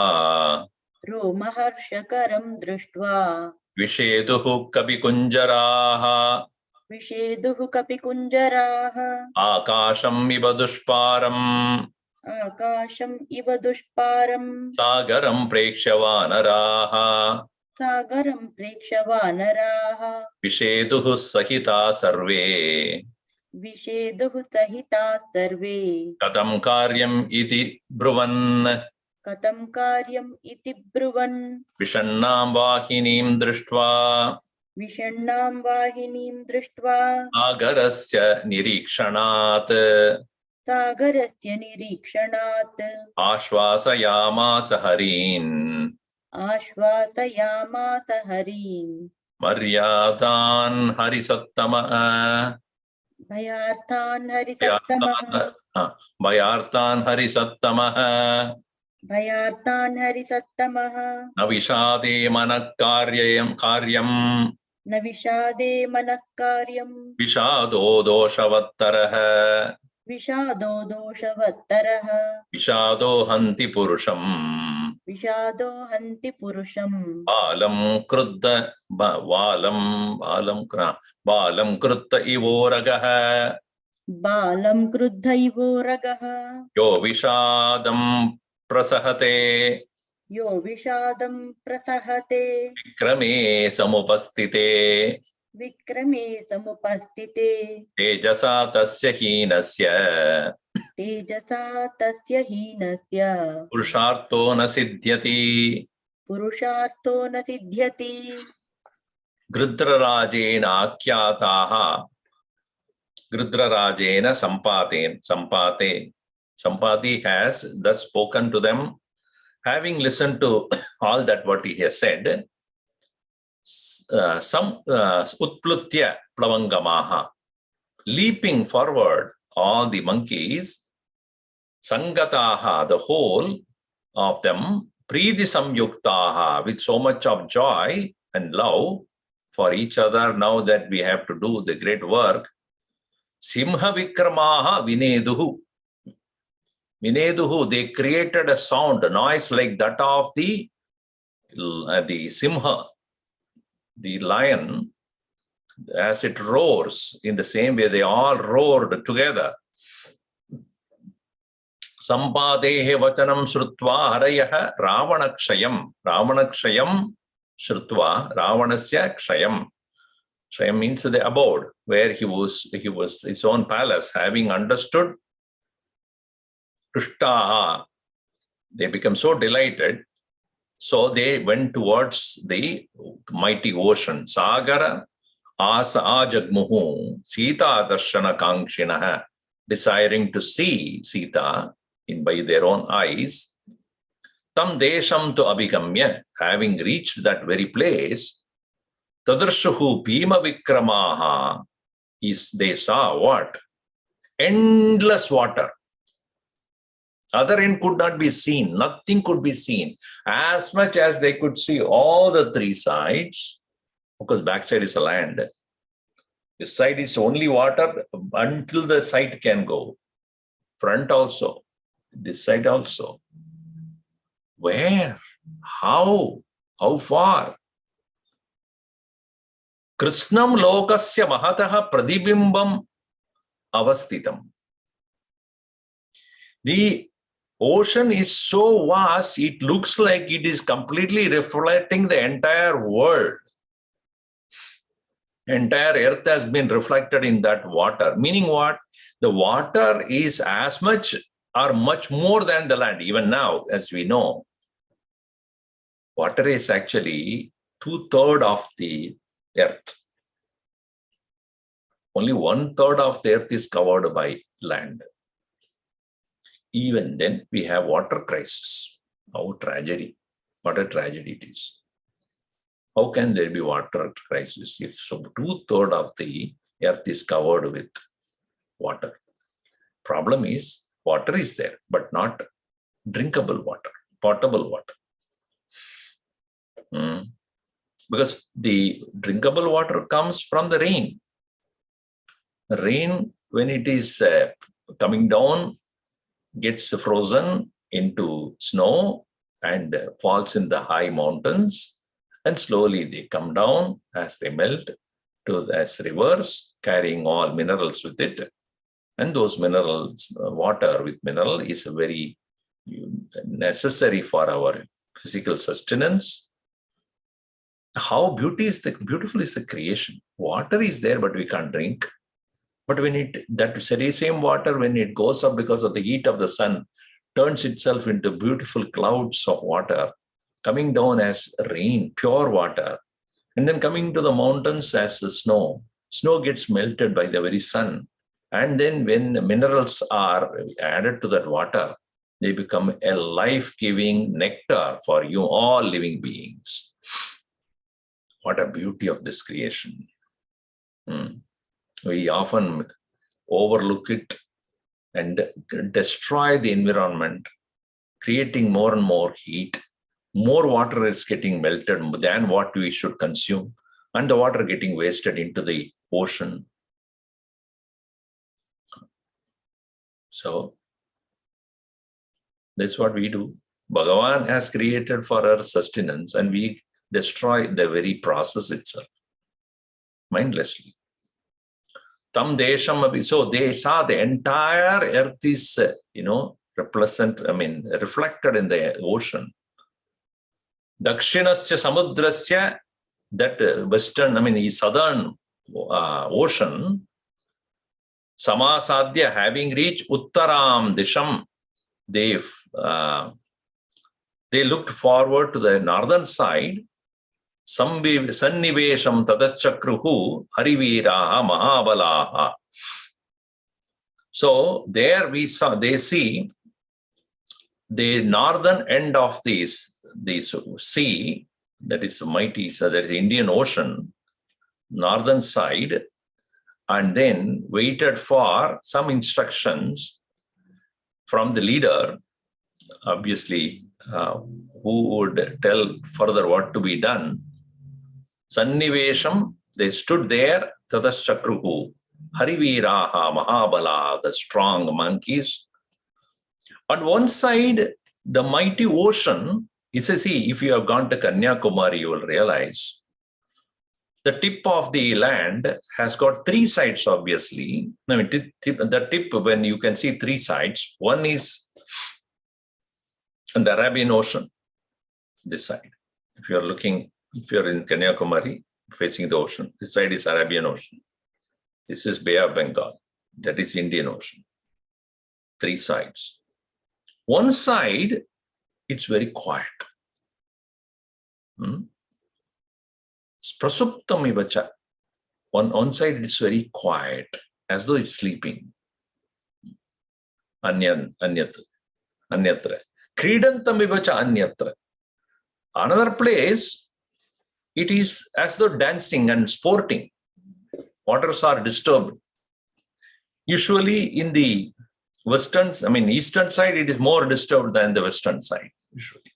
Romaharshakaram Drishtva Visheduhu Kapikunjaraha Visheduhu Kapikunjaraha Akasham Iva Dushparam Akasham Iva Dushparam Sagaram Prekshavanaraha Sagaram Prekshavanaraha Visheduhu Sahita Sarve Visheduhu Sahita Sarve Katam Karyam Iti Bruvan Katam Karyam Iti Bruvan Vishannam Vahinim Drishtva Vishannam Vahinim Drishtva Agarasya Nirikshanat Sagarasya Nirikshanat Ashvasayamasa Harin Ashvasayamasa Harim Maryatan Harisattama Bhayarthan Harisattamaha Bhayartan Harisattama Bhayarthan Harisattamaha Navishade Manakaryam Navishade Manakaryam Vishado Doshavattaraha Vishado Doshavattaraha Vishado Hanti Purusham Vishado Hanti Purusham Balam Krudda Balam Krutta Ivoragaha Balam Kruddhaivo Ragaha Yo Vishadam Prasahate Yo Vishadam Prasahate Vikrame Samupastite Vikrame Samupastite Tejasa Tasya Hinasya Tejasa Tasya Hinasya Purushartho na Siddhyati Purushartho na Siddhyati Gridrarajena Akyataha Gridrarajena Sampati has thus spoken to them. Having listened to all that what he has said, some Utplutya Plavangamaha, leaping forward, all the monkeys, Sangataha, the whole of them, Priti Samyuktaha, with so much of joy and love for each other, now that we have to do the great work. Simha Vikramaha Vineduhu. Vineduhu, they created a sound, a noise like that of the Simha, the lion, as it roars. In the same way, they all roared together. Sampadehe vachanam shrutva harayah ravanakshayam. Ravanakshayam shrutva, Ravanasya kshayam. Kshayam means the abode, where he was his own palace. Having understood Krishtaha, they become so delighted. So they went towards the mighty ocean. Sagara asa ajagmuhu Sita darshana kankshinaha, desiring to see Sita by their own eyes. Tam desham to abhigamya, having reached that very place, tadarshuhu bhima vikramaha, they saw what? Endless water. Other end could not be seen, nothing could be seen. As much as they could see all the three sides, because backside is a land. This side is only water until the sight can go. Front also, this side also. Where? How? How far? Krishnam lokasya mahataha pradibimbam avastitam. The ocean is so vast, it looks like it is completely reflecting the entire world. Entire earth has been reflected in that water. Meaning what? The water is as much or much more than the land. Even now, as we know, water is actually 2/3 of the earth. Only 1/3 of the earth is covered by land. Even then, we have water crisis. How tragedy! What a tragedy it is. How can there be water crisis if so 2/3 of the earth is covered with water? Problem is, water is there, but not drinkable water, potable water. Because the drinkable water comes from the rain. Rain, when it is coming down, gets frozen into snow and falls in the high mountains, and slowly they come down as they melt as rivers, carrying all minerals with it. And those minerals, water with mineral, is very necessary for our physical sustenance. How beautiful is the creation. Water is there, but we can't drink. But when that same water, when it goes up because of the heat of the sun, turns itself into beautiful clouds of water, coming down as rain, pure water, and then coming to the mountains as the snow. Snow gets melted by the very sun. And then when the minerals are added to that water, they become a life-giving nectar for you, all living beings. What a beauty of this creation. We often overlook it and destroy the environment, creating more and more heat. More water is getting melted than what we should consume, and the water getting wasted into the ocean. So that's what we do. Bhagavan has created for our sustenance, and we destroy the very process itself mindlessly. Tam desham, so they saw the entire earth is, reflected in the ocean. Dakshinasya samudrasya, that western, southern ocean, samasadya, having reached uttaram disham, they looked forward to the northern side. Sannivesham tadaschakruhu hariviraha mahabalaha. So there they see the northern end of this sea, that is mighty, so there is Indian Ocean, northern side, and then waited for some instructions from the leader, obviously, who would tell further what to be done. Sannivesham, they stood there, Tadaschakruhu, Hariviraha, Mahabala, the strong monkeys. On one side, the mighty ocean, see, if you have gone to Kanyakumari, you will realize the tip of the land has got three sides, obviously. I mean, the tip, when you can see three sides, one is the Arabian Ocean, this side. If you're in Kanyakumari, facing the ocean, this side is Arabian Ocean. This is Bay of Bengal. That is Indian Ocean. Three sides. One side, it's very quiet. Prasuptam ivacha. One side, it's very quiet, as though it's sleeping. Anyatra. Kridantam ivacha anyatra. Another place, it is as though dancing and sporting. Waters are disturbed. Usually in the eastern side, it is more disturbed than the western side, usually.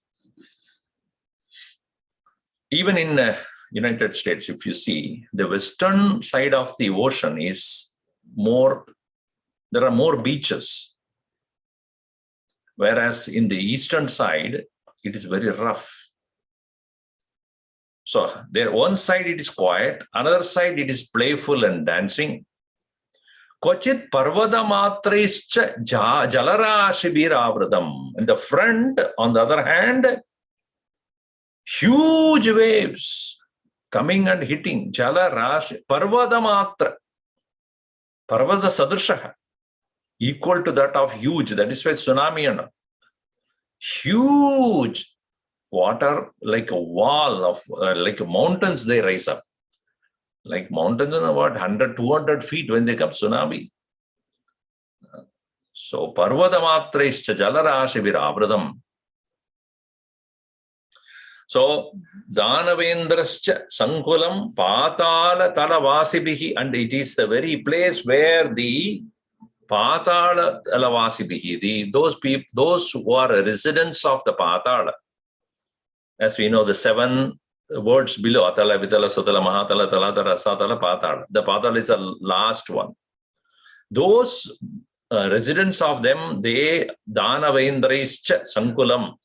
Even in United States, if you see, the western side of the ocean is more, there are more beaches. Whereas in the eastern side, it is very rough. So there, one side it is quiet, another side it is playful and dancing. Kochit parvada matraischa jalarashibhiravradam. In the front, on the other hand, huge waves coming and hitting. Jalarashi, parvada matra. Parvada sadrishaha. Equal to that of huge. That is why tsunami. Huge water, like a wall of, like mountains, they rise up. Like mountains are about 100, 200 feet when they come tsunami. So, parvada matraischa jalarashibhiravradam. So, Danavendrascha Sankulam Patala Talavasibihi, and it is the very place where the Patala Talavasibihi, those who are residents of the Patala, as we know, the 7 words below, Atala, Vitala, Sutala, Mahatala, Talatara, Satala, Patala. The Patala is the last one. Those residents of them, they Danavendrascha Sankulam,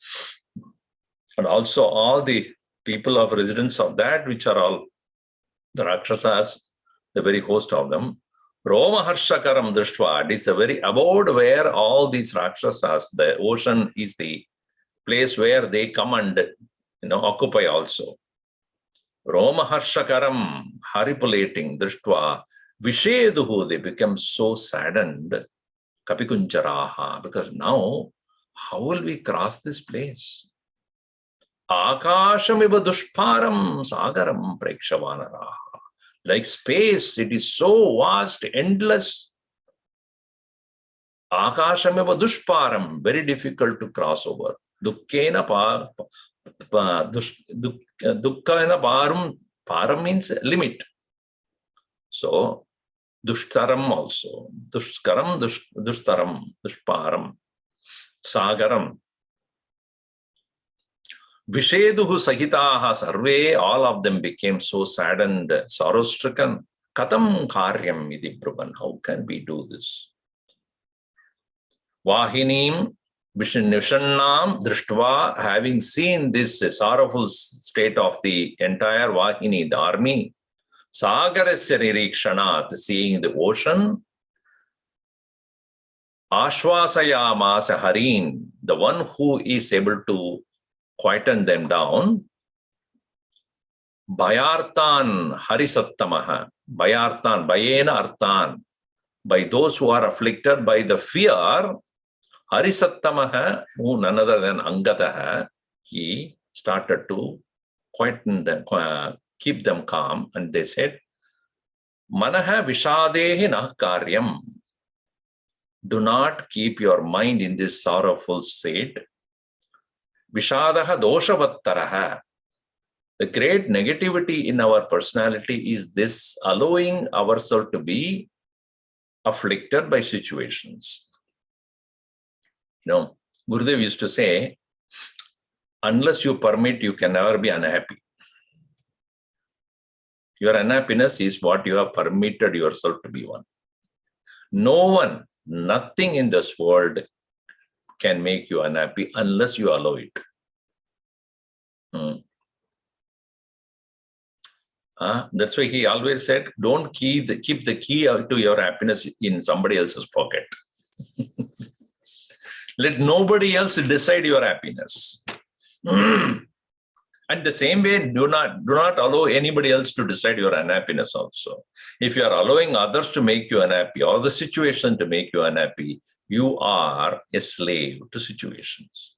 and also all the people of residents of that, which are all the Rakshasas, the very host of them. Roma Harshakaram Drishtva, it is the very abode where all these Rakshasas, the ocean is the place where they come and occupy also. Roma Harshakaram, haripulating Drishtva, Visheduhu, they become so saddened, Kapikuncharaha, because now, how will we cross this place? Akashamiva dushparam sagaram prekshavanaraha. Like space, it is so vast, endless. Akashamiva dushparam, very difficult to cross over. Dukkena param means limit. So, dushtaram also. Dushkaram, dushtaram, dushparam, sagaram. Visheduhu sahitaha sarve, all of them became so saddened, sorrow-stricken. Katam karyam iti brubhan, how can we do this? Vahinim Vishannam Drishtva, having seen this sorrowful state of the entire Vahini, the army, Sagarasya Nirikshanat, seeing the ocean, Ashwasayamasa Harin, the one who is able to quieten them down, Bayartan Harisattamaha, Bayartan, Bayena Artan, by those who are afflicted by the fear, Harisattamaha, who none other than Angataha, he started to quieten them, keep them calm, and they said, Manaha Vishadehi nah karyam. Do not keep your mind in this sorrowful state. Vishadaha doshavattaraha. The great negativity in our personality is this allowing ourselves to be afflicted by situations. Gurudev used to say, unless you permit, you can never be unhappy. Your unhappiness is what you have permitted yourself to be one. No one, nothing in this world can make you unhappy unless you allow it. That's why he always said, don't keep the key to your happiness in somebody else's pocket. Let nobody else decide your happiness. And the same way, do not allow anybody else to decide your unhappiness also. If you are allowing others to make you unhappy or the situation to make you unhappy, you are a slave to situations.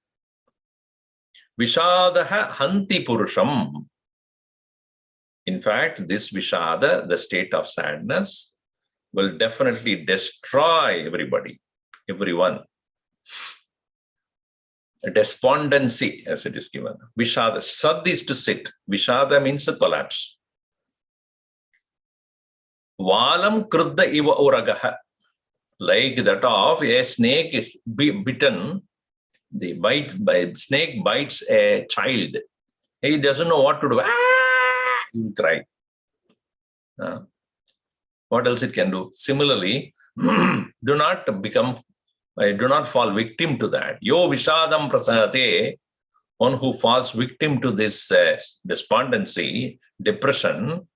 Vishadaha hanti purusham. In fact, this vishada, the state of sadness, will definitely destroy everyone. A despondency, as it is given. Vishada, sad is to sit. Vishada means a collapse. Valam kruddha iva uragaha. Like that of a snake bitten, snake bites a child. He doesn't know what to do. He will cry. What else it can do? Similarly, do not fall victim to that. Yo vishadam prasate, one who falls victim to this despondency, depression,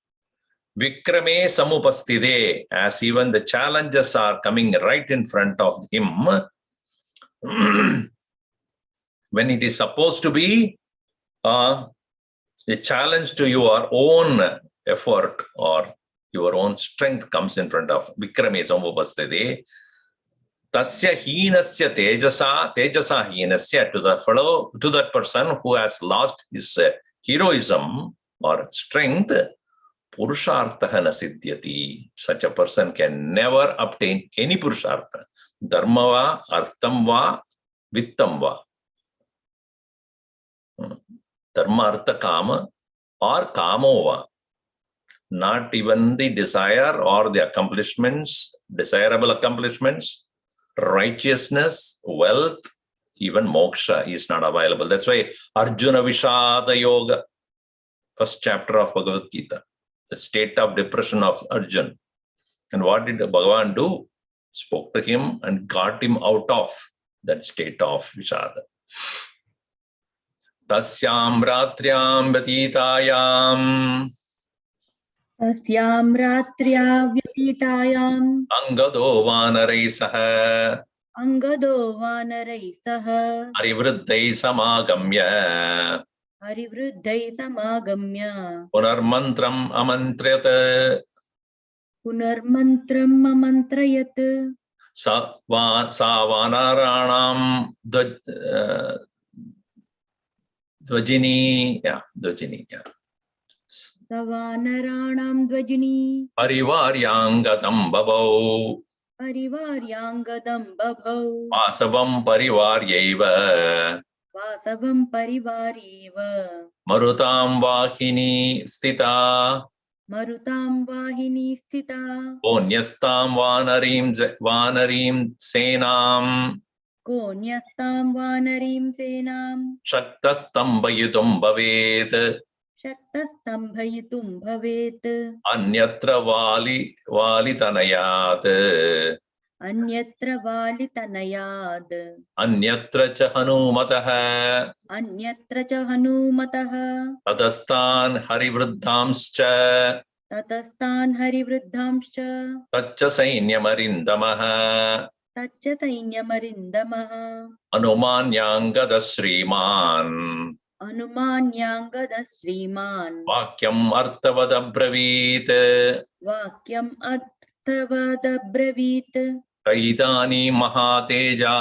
vikrame samupastide, as even the challenges are coming right in front of him, when it is supposed to be a challenge to your own effort or your own strength comes in front of vikrame samupastide, tasya heenasya tejasa heenasya, to that person who has lost his heroism or strength, purushartha na siddhyati. Such a person can never obtain any purushartha. Dharma va, artham va, vittam va. Dharma, artha, kama or kamo va. Not even the desire or the accomplishments, desirable accomplishments, righteousness, wealth, even moksha is not available. That's why Arjuna Vishada Yoga, first chapter of Bhagavad Gita, the state of depression of Arjuna. And what did Bhagavan do? Spoke to him and got him out of that state of Vishada. Tasyam ratriam vyatitayam Tasyam ratrya vyatitayam angado vanarai saha angado vanarai saha arivruddhai samagamya harivruddhai samagamya punarmantram amantrayat punarmantram amantrayat sa vanaranam dvajini. Savanaranam dvajini Parivaryangadam babau parivaryangadam babhau vasavam parivaryaiva vasavam parivareva marutam vahini stita marutam vahini sthita ponyastam vanarim senam konyastam vanarim senam shaktastambayutum bhavet shaktasambhayitum bhavet anyatra valitanayat anyatra valitanayad anyatra cha hanumatah anyatra cha hanumatah tadastan harivruddhamscha tatastan harivruddhamscha taccha sainyamarintamah taccha sainyamarindamah anumanyangada sriman anumanyangada sriman vakyam artavadabravit vakyam arthavadabravit kaidani mahateja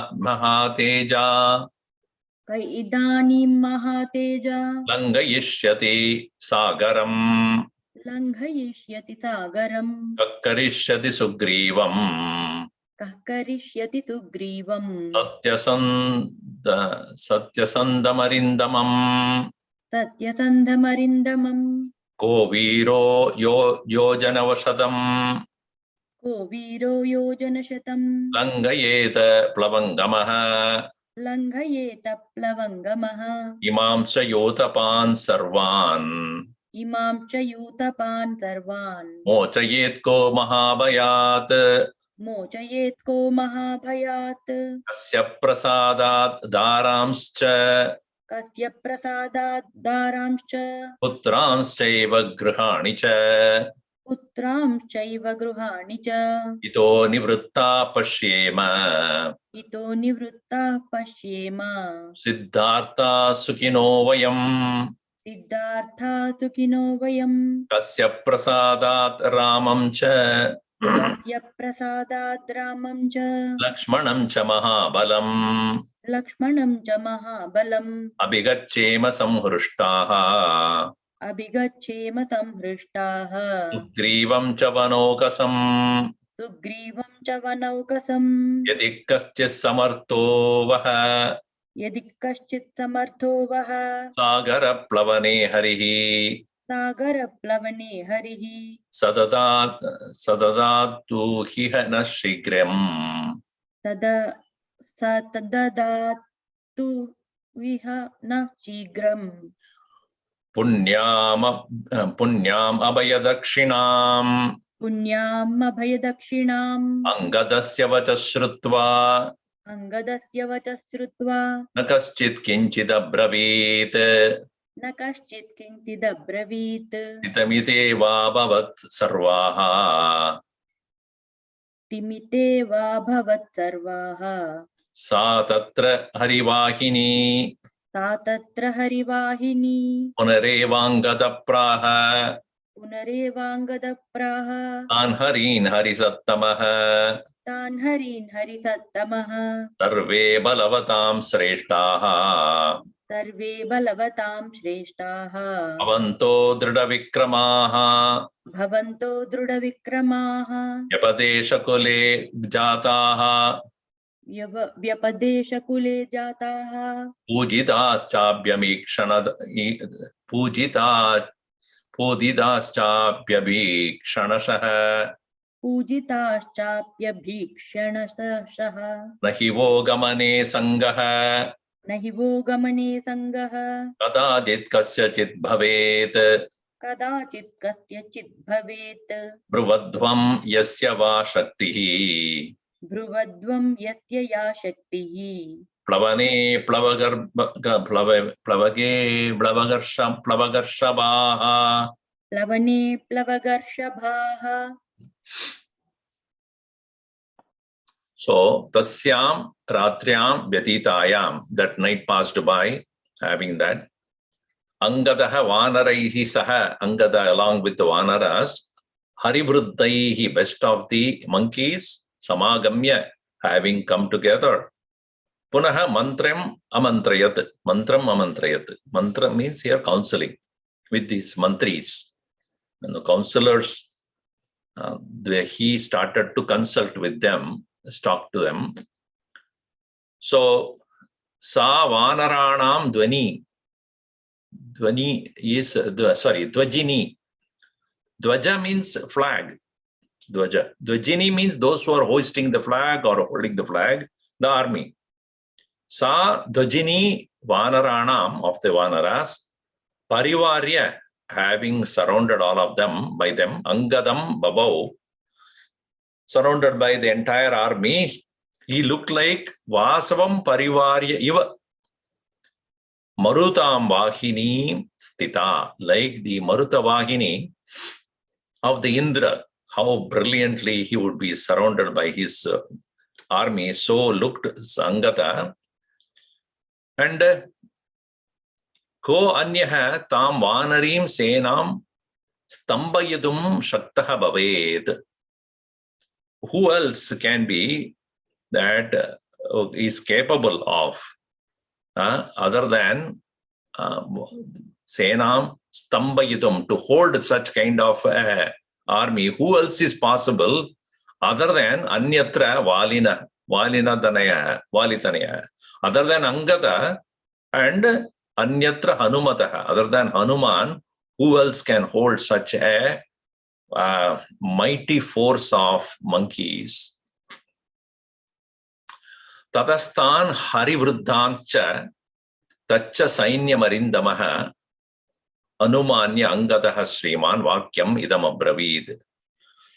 kai idanim mahateja langayishyati sagaram langhayishyati sagaram kakkarishyati sugrivam kahkarishyati sugrivam satyasandamarindamam सत्यसन्धमरिन्दमम् को वीरो योजनवशतम् को वीरो योजनशतम् लङ्घयेत प्लवङ्गमः लङ्घयेत प्लवङ्गमः इमां च योतपान् सर्वान् इमां च यूतपान् सर्वान् मोचयेत् को महाभयात् मोचयेत् को महाभयात् कस्य प्रसादात् दारांश्च कस्य प्रसादात् दारांश्च पुत्रांश्चैव गृहाणि च पुत्रांश्चैव गृहाणि च इतो निवृत्ता पश्येम इतो निवृत्ताः पश्येम सिद्धार्था सुखिनो वयम् सिद्धार्था सुखिनो वयम् कस्य प्रसादात् रामं च कस्य प्रसादात् रामं च लक्ष्मणं च महाबलम् लक्ष्मणं च महाबलम् अभिगच्छेम संहृष्टाः अभिगच्छेम संहृष्टाः सुग्रीवं च वनौकसम् सुग्रीवं च वनौकसम् यदि कश्चित् समर्थो वः यदि कश्चित् समर्थो वः सागरप्लवने हरिः सागरप्लवने हरिः सददातु ह्यः न शीघ्रम् तददातु विह न शीघ्रम् पुण्याम् अभयदक्षिणाम् पुण्याम् अभयदक्षिणाम् अङ्गदस्य वच श्रुत्वा अङ्गदस्य वचः श्रुत्वा न कश्चित् किञ्चिदब्रवीत् न कश्चित् किञ्चिदब्रवीत् स्थितमितेवाभवत् सर्वाः तिमिते वा भवत् सर्वाः सा तत्र हरिवाहिनी सा तत्र हरिवाहिनी पुनरेवाङ्गदप्राह पुनरेवाङ्गदप्राह तान् हरीन् हरिसत्तमः तान् हरीन् हरिसत्तमः सर्वे बलवतां श्रेष्ठाः सर्वे बलवतां श्रेष्ठाः भवन्तो दृढविक्रमाः भवन्तो दृढविक्रमाः व्यपदेशकुले जाताः व्यपदेशकुले जाताः पूजिताश्चाप्यभीक्षणशः पूजिताश्चाप्यभीक्षणशः न हि वो गमने सङ्गः न हि वो गमने सङ्गः कदाचित् कस्यचित् भवेत् कदाचित् कस्यचित् भवेत् ब्रुवध्वं यस्य वा शक्तिः भ्रुवध्वं यस्य या शक्तिः प्लवने प्लवगर्षभाः प्लवने प्लवगर्षभाः So tasyam ratriam vyatitayam, that night passed by, having that. Angadaha vanaraihi saha, Angada along with the vanaras, Harivruddaihi, best of the monkeys, Samagamya, having come together. Punaha mantram amantrayat, mantram amantrayat. Mantra means here counseling with these mantris. And the counselors, he started to consult with them, talk to them. So, sa vanaranam dvani. Dvani is, dvajini. Dvaja means flag. Dvaja. Dvajini means those who are hoisting the flag or holding the flag, the army. Sa dvajini vanaranam, of the vanaras, parivarya, having surrounded all of them by them, angadam babau, surrounded by the entire army, he looked like Vasavam Parivarya Iva. Marutam Vahini Stita, like the Maruta Vahini of the Indra, how brilliantly he would be surrounded by his army. So looked Sangata. And Ko Anyaha Tam Vanarim Senam Stambayadum Shaktaha Bhaved. Who else can be that is capable of other than Senam Stambayitum, to hold such kind of army? Who else is possible other than Anyatra Valina Danaya, Valitanaya, other than Angada and Anyatra Hanumataha. Other than Hanuman, who else can hold such a mighty force of monkeys? Tadastan Harivruddhancha Tacha Sainyam Anumanya Angadaha Sriman Vakyam Idam Abravid.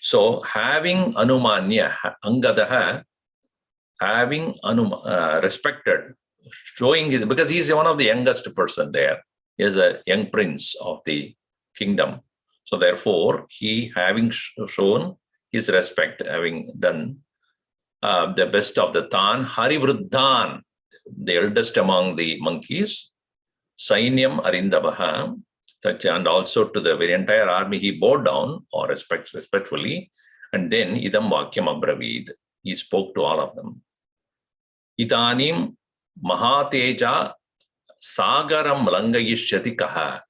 So having Anumanya, Angadaha, having respected, showing his, because he's one of the youngest person there. He is a young prince of the kingdom. So therefore, he having shown his respect, having done the best of the Tan, Harivruddhan, the eldest among the monkeys, Sainyam Arindavaha, and also to the very entire army, he bowed down or respectfully, and then Idam Vakyam Abravid, he spoke to all of them. Idanim Mahateja Sagaram Langayishyati Kaha.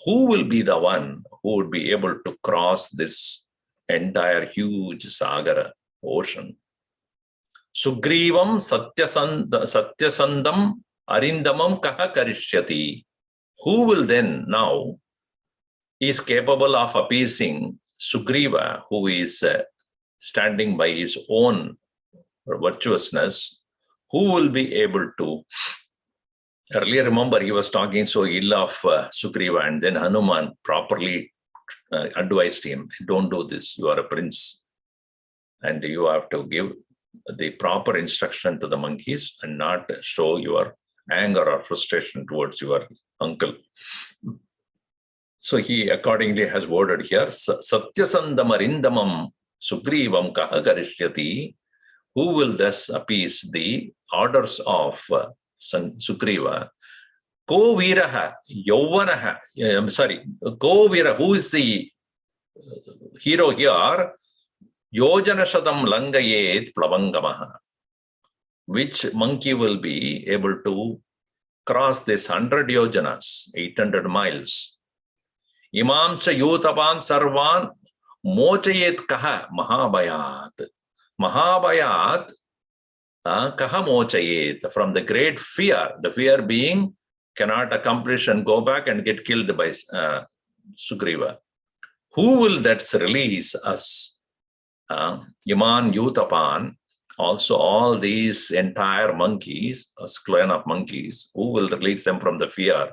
Who will be the one who would be able to cross this entire huge Sagara ocean? Sugrivam Satyasandam Arindamam Kaha Karishyati. Who will then now is capable of appeasing Sugriva, who is standing by his own virtuousness? Who will be able to? Earlier, remember, he was talking so ill of Sugriva, and then Hanuman properly advised him, don't do this, you are a prince, and you have to give the proper instruction to the monkeys and not show your anger or frustration towards your uncle. So he accordingly has worded here, Satyasandam Arindamam Sugrivam Kaha Karishyati. Who will thus appease the orders of Sugriva? Ko Viraha, Yauvanaha, Ko Vira, who is the hero here? Yojanashadam Langayet Plavangamaha. Which monkey will be able to cross this 100 yojanas, 800 miles? Imam cha yutapan sarvan mochayet kaha mahabayat. Mahabayat kaha mochayet, from the great fear, the fear being cannot accomplish and go back and get killed by Sugriva. Who will that release us? Iman Yutapan, also all these entire monkeys, a clan of monkeys, who will release them from the fear?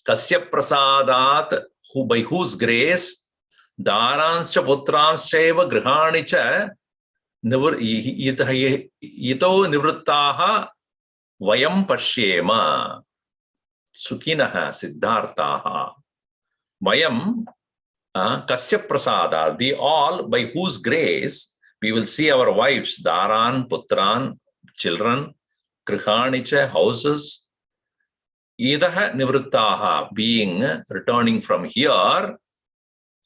Kasya prasadat, who by whose grace, Daranscha putranscha grihanicha ito nivruttaha vayam pashyema sukinaha siddhartaha. Vayam kasya prasada, the all by whose grace we will see our wives, Daran, Putran, children, Grihanicha, houses, Idaha Nivruttaha, being returning from here,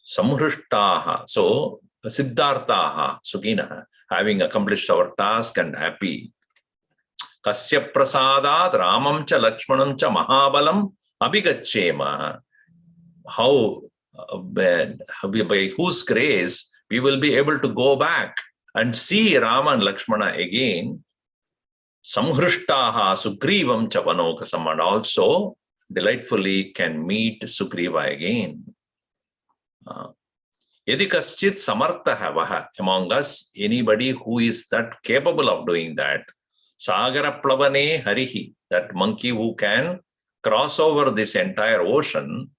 Samhrishtaha, so Siddhartaha, Sukinaha, having accomplished our task and happy. Kasya Prasadat, Ramam cha Lakshmanam cha Mahabalam, Abhigachema. How, by whose grace, we will be able to go back and see Rama and Lakshmana again. Samhrishtaha Sugrivam Chavanokasam, and also delightfully can meet Sugriva again. Yadikaschit Samartha Vaha, among us, anybody who is that capable of doing that. Sagara Plavane Harihi, that monkey who can cross over this entire ocean.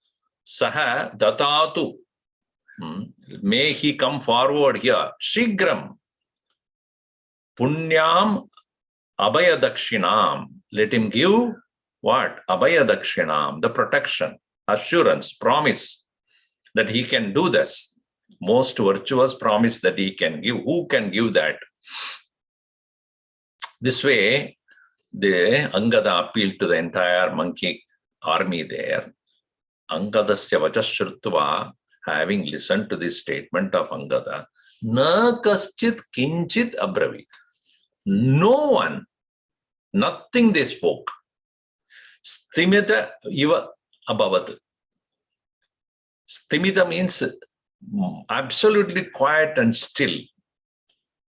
Saha Datatu. May he come forward here. Shigram. Punyam Abhaya Dakshinam. Let him give what? Abhaya Dakshinam, the protection, assurance, promise that he can do this. Most virtuous promise that he can give. Who can give that? This way, the Angada appealed to the entire monkey army there. Angadasya vachashrutva, having listened to this statement of Angada, na kaschit kinchit abravit. No one, nothing they spoke. Stimita iva abhavat. Stimita means absolutely quiet and still.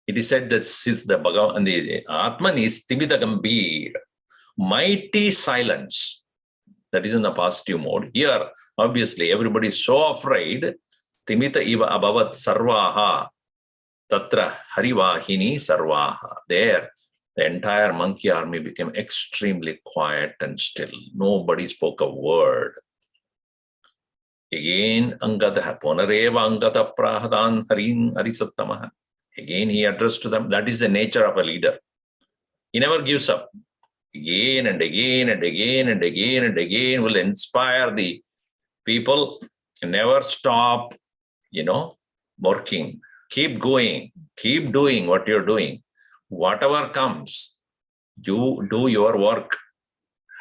It is said that since the Bhagavan, the Atman is Stimita Gambhir, mighty silence. That is in the positive mode. Here, obviously, everybody is so afraid. Timita iva abhavat sarvaha. Tatra harivahini sarvaha. There, the entire monkey army became extremely quiet and still. Nobody spoke a word. Again, Angada Ponareva Angada Prahadan Harin Harisattamaha. Again, he addressed to them. That is the nature of a leader. He never gives up. Again and again and again and again and again will inspire the people. Never stop, working. Keep going. Keep doing what you're doing. Whatever comes, you do your work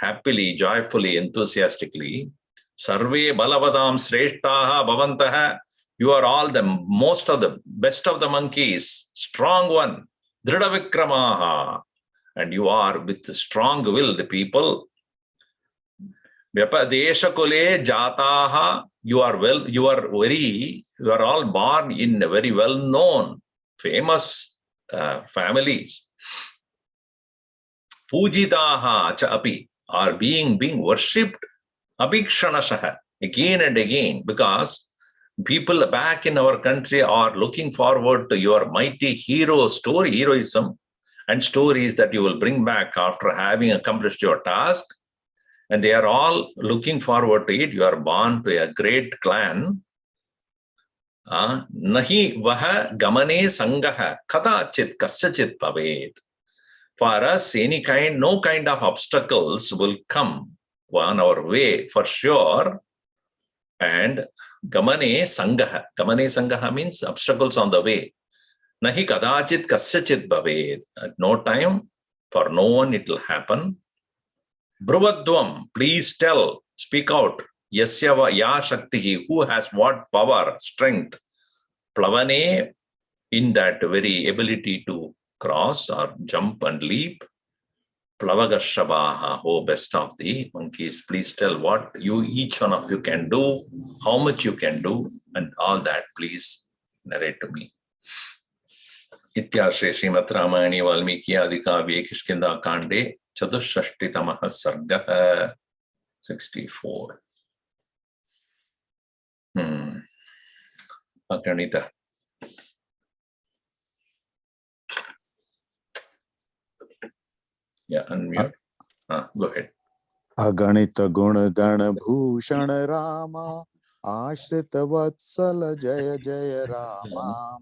happily, joyfully, enthusiastically. Sarve balavadam sreshtaha bhavantaha. You are all the most of the best of the monkeys, strong one. Drida vikramaha. And you are with strong will, the people. Vyapadesha kule jataha. You are all born in very well-known, famous families. Pujitaha cha api are being worshipped abhikshanashaha again and again, because people back in our country are looking forward to your mighty hero story, heroism, and stories that you will bring back after having accomplished your task. And they are all looking forward to it. You are born to a great clan. Nahi vaha gamane sangaha kadachit kasyachit bhavet. For us, no kind of obstacles will come on our way for sure. And gamane sangaha means obstacles on the way. Nahi kadachit kasyachit bhavet. At no time, for no one it will happen. Bruvadvam, please tell, speak out. Yasyava ya shaktihi, who has what power, strength. Plavane, in that very ability to cross or jump and leap. Plavagarshabaha, oh best of the monkeys, please tell what each one of you can do, how much you can do, and all that please narrate to me. Ityashre Srimad Ramayani Valmiki Adikavye Kishkindha Kande Chatushtitamaha Sarga 64. Aganita. Yeah, unmute. Go ahead. Aganita Guna Gana Bhushan Rama Ashrit Vatsala Jaya Jaya Rama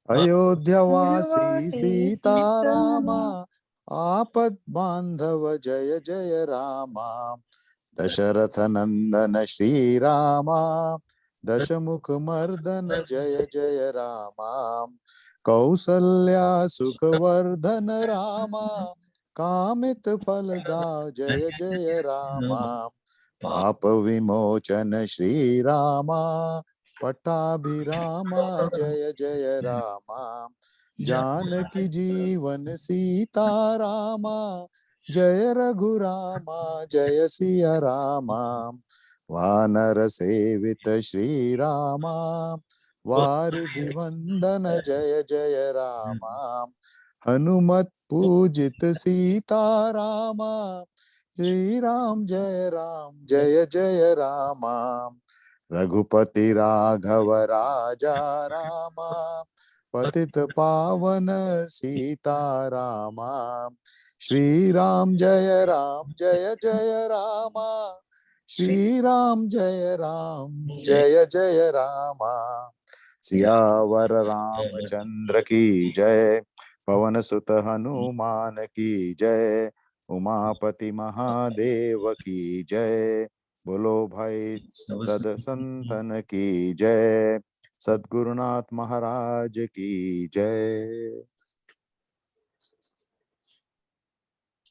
Ayodhyavasi Sita Rama Apad Bandhava Jaya Jaya Rama Dasharatha Nandana Shri Rama Dashamukh Mardana Jaya Jaya Rama Kausalya Sukhavardhana Rama Kamit Palada Jaya Jaya Rama Papa Vimochana Shri Rama Pattabhirama Jaya Jaya Rama Janaki Jeevan Sita Rama Jaya Raghurama Jaya Siya Rama Vanara Sevita Shri Rama Varidhi Vandana Jaya Jaya Rama Hanumat Pujit Sita Rama Shri Ram Jaya Jaya Rama Raghupati Raghava Raja Rama Patit Pavana Sita Rama Shri Ram Jaya Jaya Rama Shri Ram Jaya Jaya Rama Siyavar Ramachandra ki Jai Pavan Sutta Hanuman ki Jai Umapati Mahadev ki Jai Bolo Bhai Sad Santan ki Jai Sadgurunath Maharaj ki Jai.